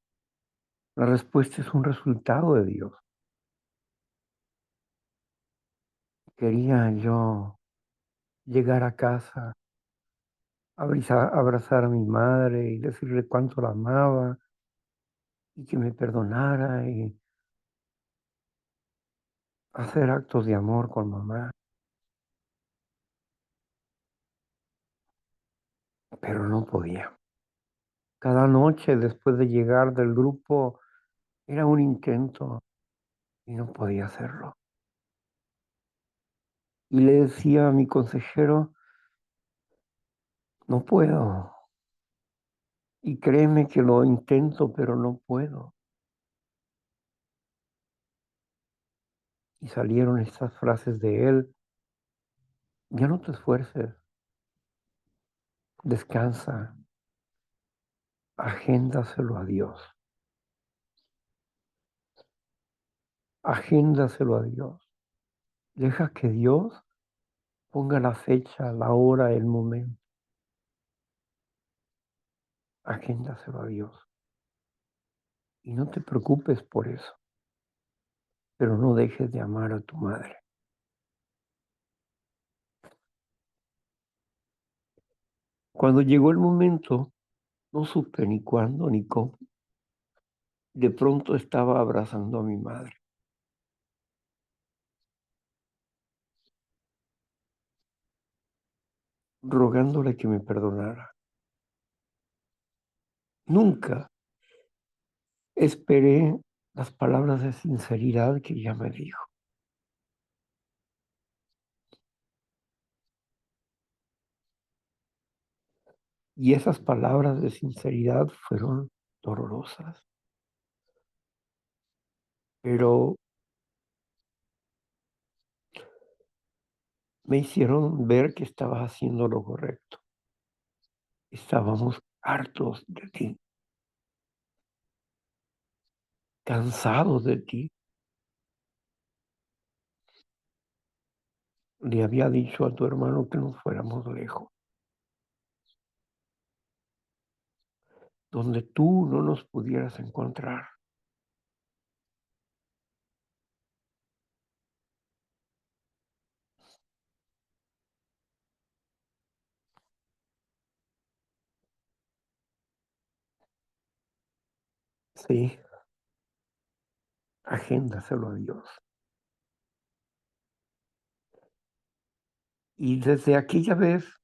es un resultado de Dios. Quería yo llegar a casa, abrazar a mi madre y decirle cuánto la amaba y que me perdonara y hacer actos de amor con mamá. Pero no podía. Cada noche después de llegar del grupo era un intento y no podía hacerlo. Y le decía a mi consejero, no puedo. Y créeme que lo intento, pero no puedo. Y salieron estas frases de él: ya no te esfuerces, descansa, agéndaselo a Dios, agéndaselo a Dios. Deja que Dios ponga la fecha, la hora, el momento. Agéndaselo a Dios. Y no te preocupes por eso, pero no dejes de amar a tu madre. Cuando llegó el momento, no supe ni cuándo ni cómo, de pronto estaba abrazando a mi madre, rogándole que me perdonara. Nunca esperé las palabras de sinceridad que ella me dijo. Y esas palabras de sinceridad fueron dolorosas, pero me hicieron ver que estaba haciendo lo correcto. Estábamos hartos de ti, cansados de ti. Le había dicho a tu hermano que nos fuéramos lejos, donde tú no nos pudieras encontrar. Sí, agéndaselo a Dios. Y desde aquella vez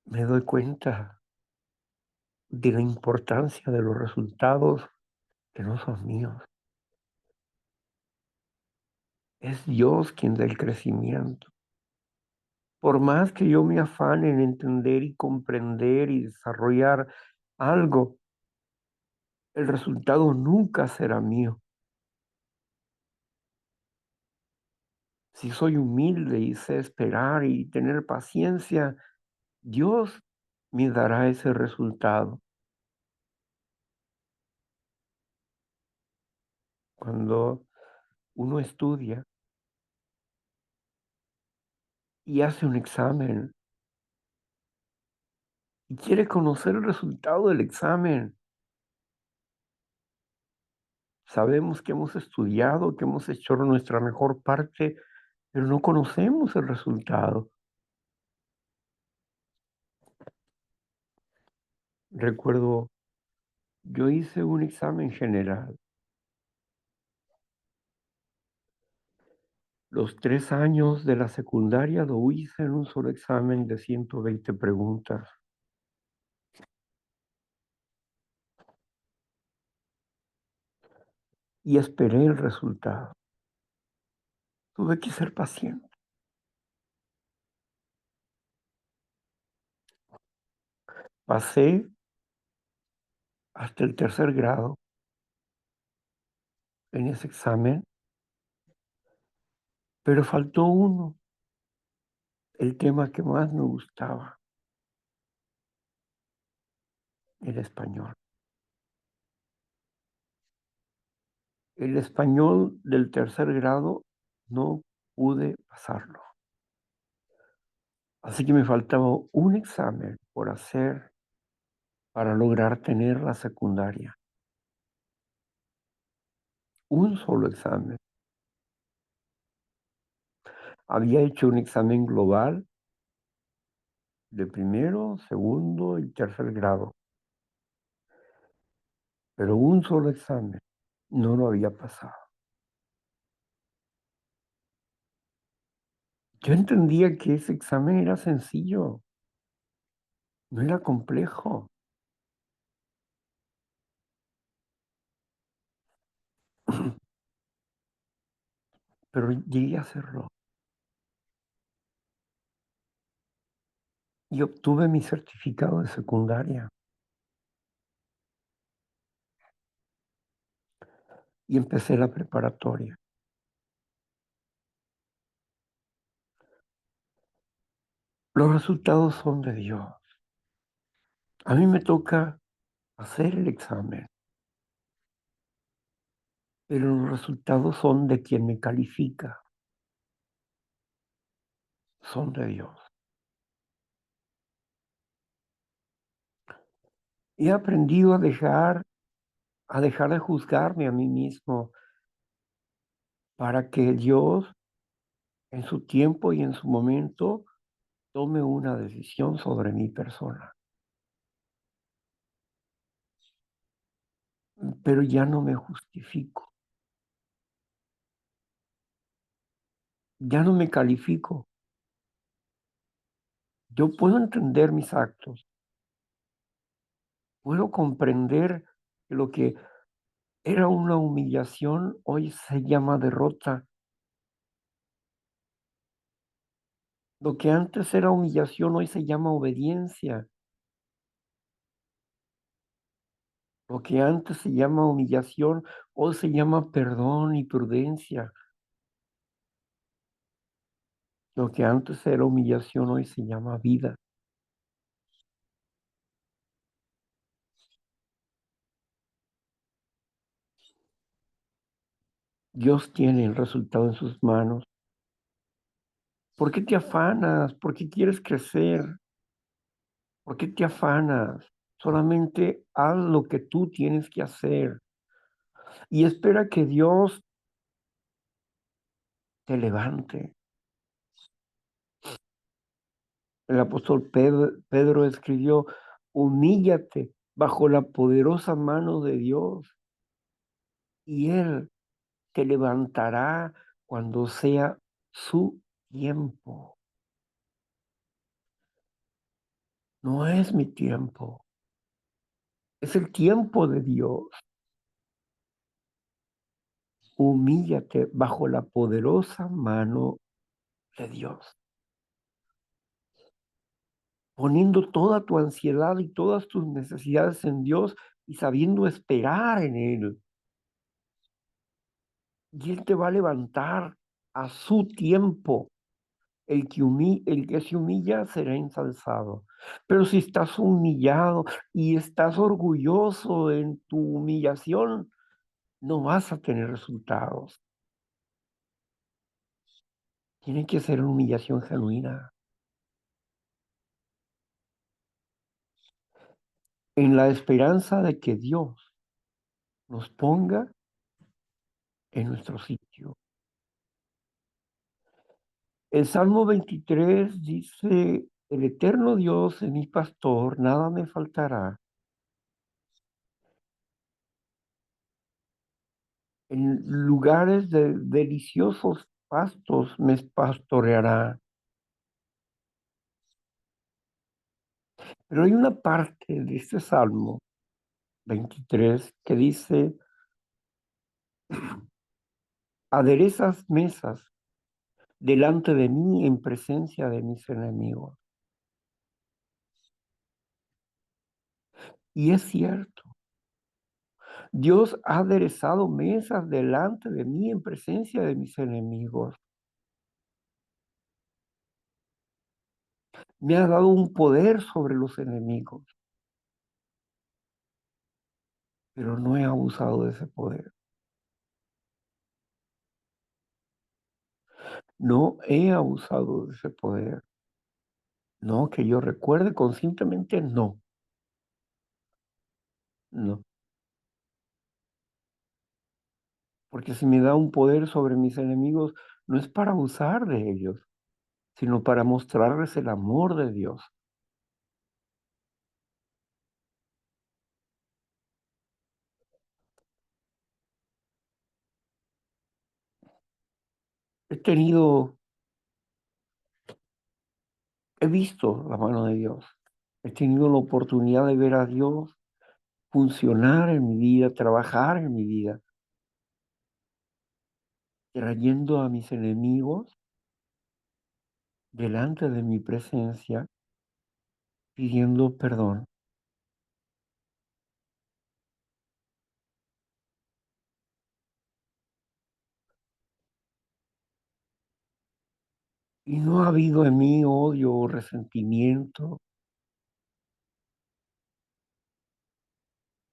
me doy cuenta de la importancia de los resultados que no son míos. Es Dios quien da el crecimiento. Por más que yo me afane en entender y comprender y desarrollar algo, el resultado nunca será mío. Si soy humilde y sé esperar y tener paciencia, Dios me dará ese resultado. Cuando uno estudia y hace un examen y quiere conocer el resultado del examen, sabemos que hemos estudiado, que hemos hecho nuestra mejor parte, pero no conocemos el resultado. Recuerdo, yo hice un examen general. Los 3 años de la secundaria lo hice en un solo examen de 120 preguntas. Y esperé el resultado. Tuve que ser paciente. Pasé hasta el tercer grado en ese examen, pero faltó uno, el tema que más me gustaba, el español. El español del tercer grado no pude pasarlo. Así que me faltaba un examen por hacer para lograr tener la secundaria. Un solo examen. Había hecho un examen global de primero, segundo y tercer grado, pero un solo examen no lo había pasado. Yo entendía que ese examen era sencillo, no era complejo, pero llegué a hacerlo y obtuve mi certificado de secundaria. y empecé la preparatoria. Los resultados son de Dios. A mí me toca hacer el examen, pero los resultados son de quien me califica. Son de Dios. He aprendido a dejar de juzgarme a mí mismo para que Dios, en su tiempo y en su momento, tome una decisión sobre mi persona. Pero ya no me justifico. Ya no me califico. Yo puedo entender mis actos. Puedo comprender que lo que era una humillación hoy se llama derrota. Lo que antes era humillación hoy se llama obediencia. Lo que antes se llama humillación hoy se llama perdón y prudencia. Lo que antes era humillación hoy se llama vida. Dios tiene el resultado en sus manos. ¿Por qué te afanas? ¿Por qué quieres crecer? ¿Por qué te afanas? Solamente haz lo que tú tienes que hacer y espera que Dios te levante. El apóstol Pedro escribió, humíllate bajo la poderosa mano de Dios y Él te levantará cuando sea su tiempo. No es mi tiempo, es el tiempo de Dios. Humíllate bajo la poderosa mano de Dios, poniendo toda tu ansiedad y todas tus necesidades en Dios y sabiendo esperar en Él. Y Él te va a levantar a su tiempo. El que se humilla será ensalzado. Pero si estás humillado y estás orgulloso en tu humillación, no vas a tener resultados. Tiene que ser una humillación genuina. En la esperanza de que Dios nos ponga en nuestro sitio. El Salmo 23 dice, el eterno Dios es mi pastor, nada me faltará. En lugares de deliciosos pastos me pastoreará. Pero hay una parte de este Salmo 23 que dice, aderezas mesas delante de mí en presencia de mis enemigos. Y es cierto, Dios ha aderezado mesas delante de mí en presencia de mis enemigos. Me ha dado un poder sobre los enemigos, pero no he abusado de ese poder. No he abusado de ese poder. No, que yo recuerde conscientemente, no. No. Porque si me da un poder sobre mis enemigos, no es para abusar de ellos, sino para mostrarles el amor de Dios. He visto la mano de Dios. He tenido la oportunidad de ver a Dios funcionar en mi vida, trabajar en mi vida, trayendo a mis enemigos delante de mi presencia, pidiendo perdón. Y no ha habido en mí odio o resentimiento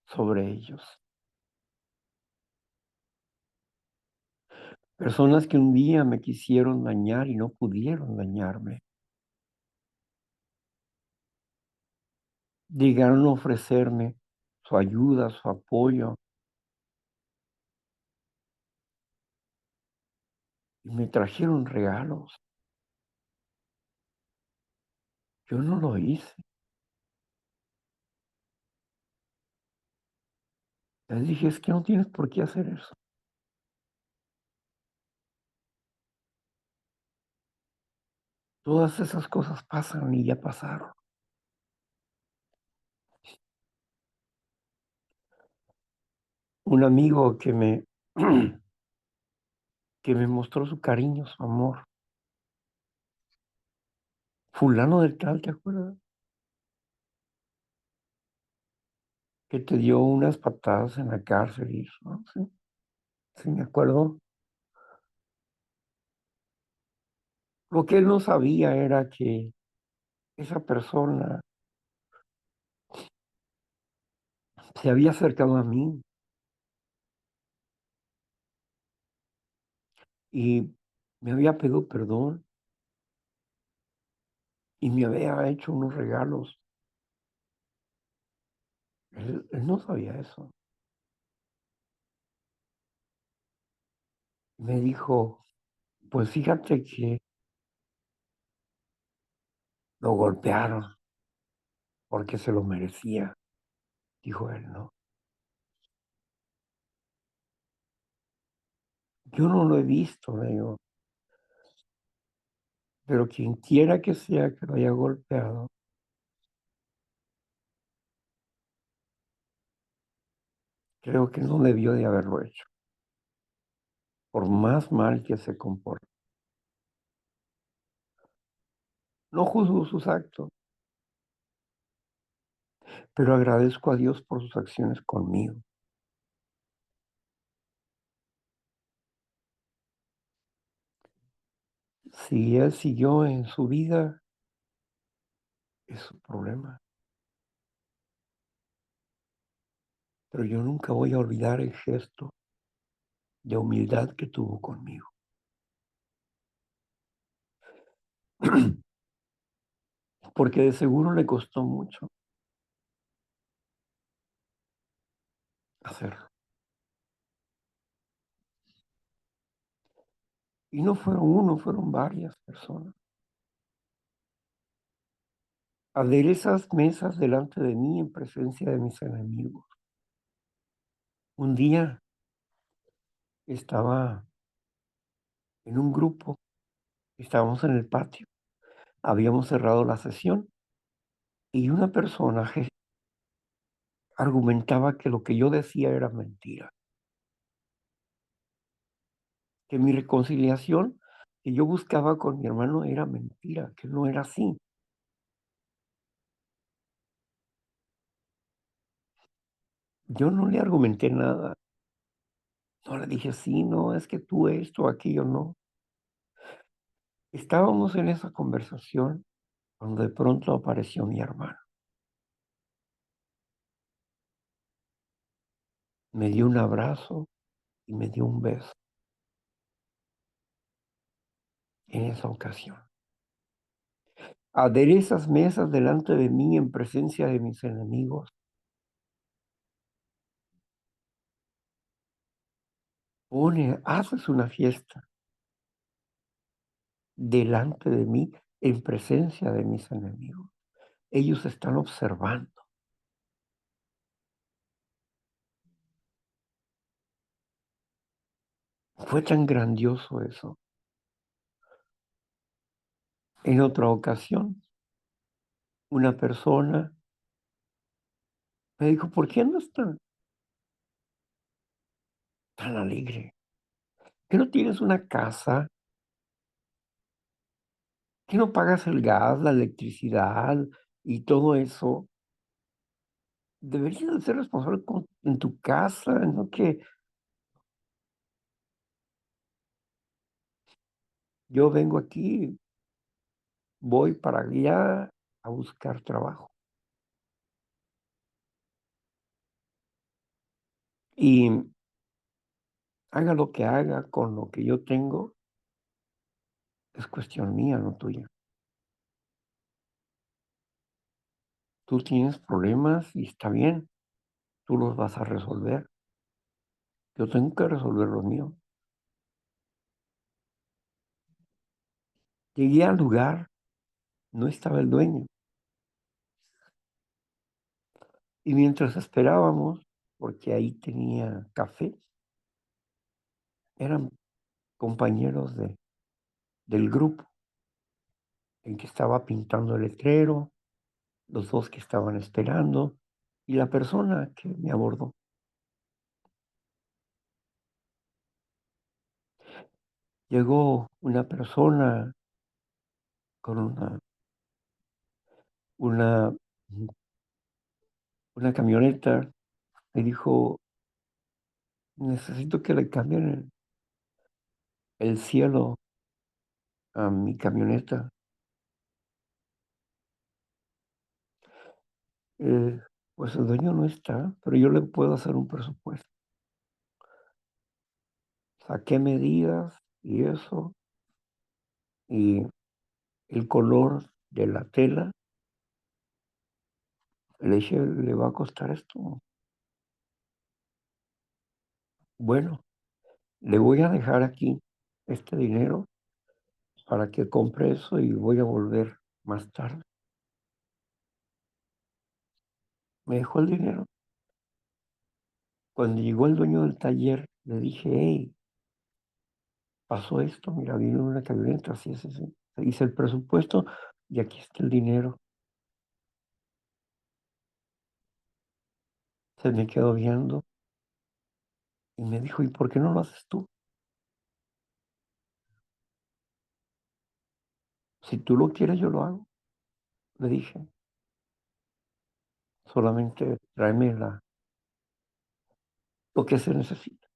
sobre ellos. Personas que un día me quisieron dañar y no pudieron dañarme. Llegaron a ofrecerme su ayuda, su apoyo. Y me trajeron regalos. Yo no lo hice. Les dije, es que no tienes por qué hacer eso. Todas esas cosas pasan y ya pasaron. Un amigo que me mostró su cariño, su amor. Fulano del tal, ¿te acuerdas? Que te dio unas patadas en la cárcel y eso, ¿no? Sí, sí, me acuerdo. Lo que él no sabía era que esa persona se había acercado a mí y me había pedido perdón y me había hecho unos regalos. Él no sabía eso. Me dijo, pues fíjate que lo golpearon porque se lo merecía, dijo él, ¿no? Yo no lo he visto, le digo, pero quien quiera que sea que lo haya golpeado, creo que no debió de haberlo hecho, por más mal que se comporte. No juzgo sus actos, pero agradezco a Dios por sus acciones conmigo. Si él siguió en su vida, es su problema. Pero yo nunca voy a olvidar el gesto de humildad que tuvo conmigo. Porque de seguro le costó mucho hacerlo. Y no fueron uno, fueron varias personas. Aderezas mesas delante de mí en presencia de mis enemigos. Un día estaba en un grupo, estábamos en el patio, habíamos cerrado la sesión y una personaje argumentaba que lo que yo decía era mentira, que mi reconciliación que yo buscaba con mi hermano era mentira, que no era así. Yo no le argumenté nada, no le dije, sí, no, es que tú esto, aquello, no. Estábamos en esa conversación cuando de pronto apareció mi hermano. Me dio un abrazo y me dio un beso en esa ocasión. Aderezas mesas delante de mí en presencia de mis enemigos. Haces una fiesta delante de mí en presencia de mis enemigos. Ellos están observando. Fue tan grandioso eso. En otra ocasión, una persona me dijo, ¿por qué andas tan alegre? ¿Que no tienes una casa? ¿Que no pagas el gas, la electricidad y todo eso? Deberías de ser responsable en tu casa, no que yo vengo aquí voy para allá a buscar trabajo. Y haga lo que haga con lo que yo tengo, es cuestión mía, no tuya. Tú tienes problemas y está bien, tú los vas a resolver. Yo tengo que resolver los míos. Llegué al lugar, no estaba el dueño. Y mientras esperábamos, porque ahí tenía café, eran compañeros del grupo, el que estaba pintando el letrero, los dos que estaban esperando y la persona que me abordó. Llegó una persona con una, una camioneta, me dijo, necesito que le cambien el cielo a mi camioneta. Eh, pues el dueño no está, pero yo le puedo hacer un presupuesto. Saqué medidas y eso, y el color de la tela, le dije, le va a costar esto. Bueno, le voy a dejar aquí este dinero para que compre eso y voy a volver más tarde. Me dejó el dinero. Cuando llegó el dueño del taller, le dije, hey, pasó esto, mira, vino una camioneta, así, así, así. Hice el presupuesto y aquí está el dinero. Se me quedó viendo y me dijo, ¿y por qué no lo haces tú? Si tú lo quieres, yo lo hago. Le dije, solamente tráeme lo que se necesita.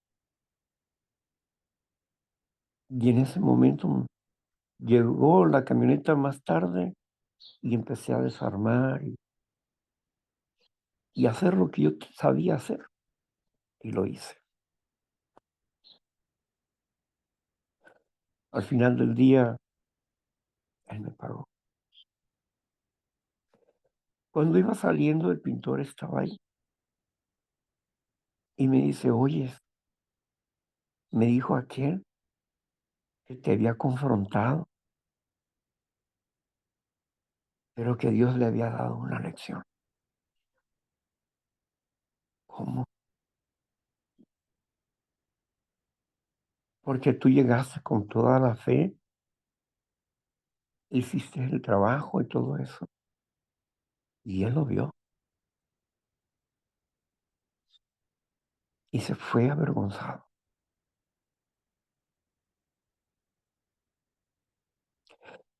Y en ese momento llegó la camioneta más tarde y empecé a desarmar y hacer lo que yo sabía hacer. Y lo hice. Al final del día, él me pagó. Cuando iba saliendo, el pintor estaba ahí y me dice, oye, me dijo aquel que te había confrontado, pero que Dios le había dado una lección. ¿Cómo? Porque tú llegaste con toda la fe, hiciste el trabajo y todo eso. Y él lo vio y se fue avergonzado.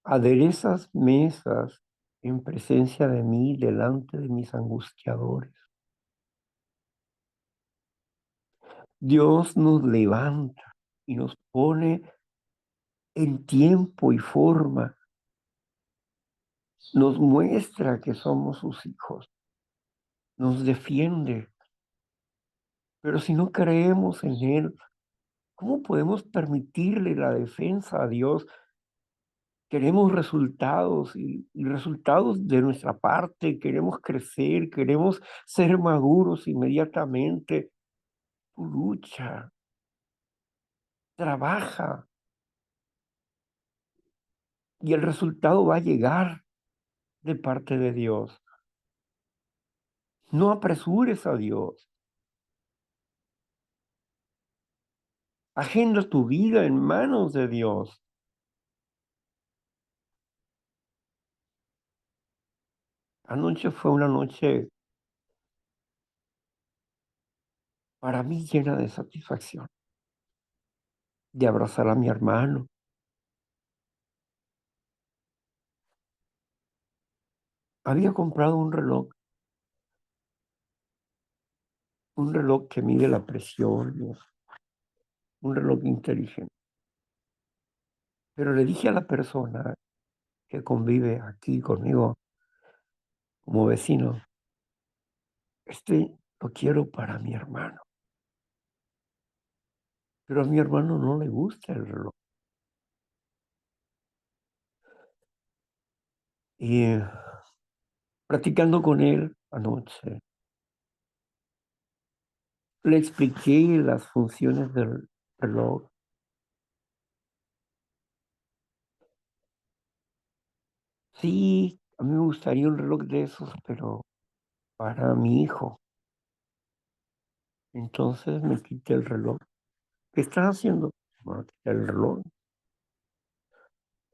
Aderezas mesas en presencia de mí, delante de mis angustiadores. Dios nos levanta y nos pone en tiempo y forma. Nos muestra que somos sus hijos. Nos defiende. Pero si no creemos en Él, ¿cómo podemos permitirle la defensa a Dios? Queremos resultados y resultados de nuestra parte. Queremos crecer, queremos ser maduros inmediatamente. Tu lucha, trabaja y el resultado va a llegar de parte de Dios. No apresures a Dios. Agenda tu vida en manos de Dios. Anoche fue una noche para mí llena de satisfacción, de abrazar a mi hermano. Había comprado un reloj que mide la presión, un reloj inteligente. Pero le dije a la persona que convive aquí conmigo como vecino. Lo quiero para mi hermano. Pero a mi hermano no le gusta el reloj. Y platicando con él anoche, le expliqué las funciones del reloj. Sí, a mí me gustaría un reloj de esos, pero para mi hijo. Entonces me quité el reloj. ¿Qué estás haciendo? Me voy a quitar el reloj.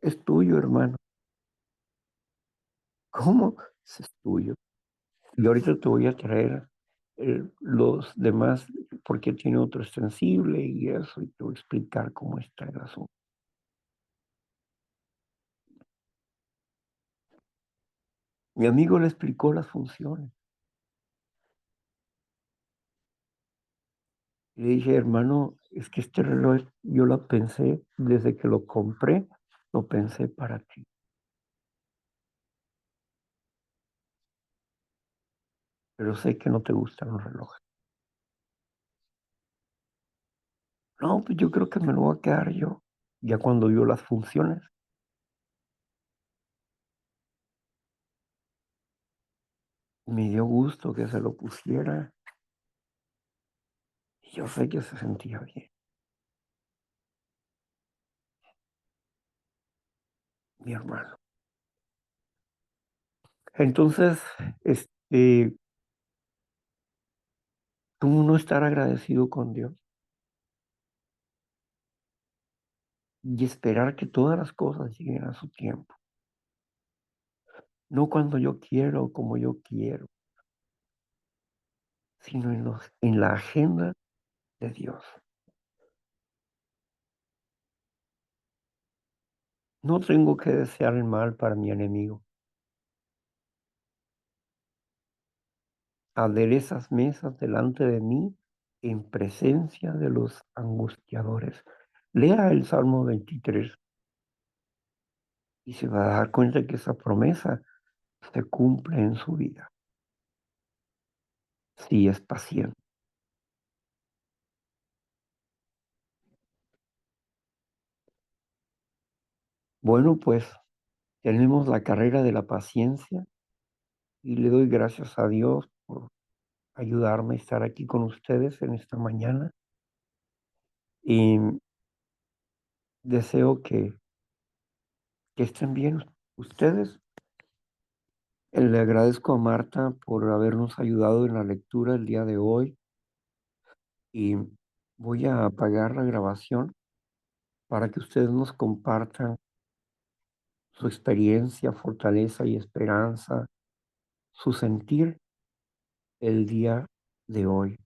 Es tuyo, hermano. ¿Cómo? Es tuyo. Y ahorita te voy a traer los demás, porque tiene otro extensible y eso, y te voy a explicar cómo está el asunto. Mi amigo le explicó las funciones. Le dije, hermano, es que este reloj yo lo pensé desde que lo compré, lo pensé para ti. Pero sé que no te gustan los relojes. No, pues yo creo que me lo voy a quedar yo. Ya cuando vio las funciones, me dio gusto que se lo pusiera. Y yo sé que se sentía bien, mi hermano. Entonces, ¿cómo no estar agradecido con Dios? Y esperar que todas las cosas lleguen a su tiempo. No cuando yo quiero o como yo quiero, sino en la agenda de Dios. No tengo que desear el mal para mi enemigo. Aderezas mesas delante de mí en presencia de los angustiadores. Lea el Salmo 23 y se va a dar cuenta que esa promesa se cumple en su vida. Si es paciente. Bueno, pues tenemos la carrera de la paciencia y le doy gracias a Dios por ayudarme a estar aquí con ustedes en esta mañana. Y deseo que estén bien ustedes. Le agradezco a Marta por habernos ayudado en la lectura el día de hoy y voy a apagar la grabación para que ustedes nos compartan su experiencia, fortaleza y esperanza, su sentir el día de hoy.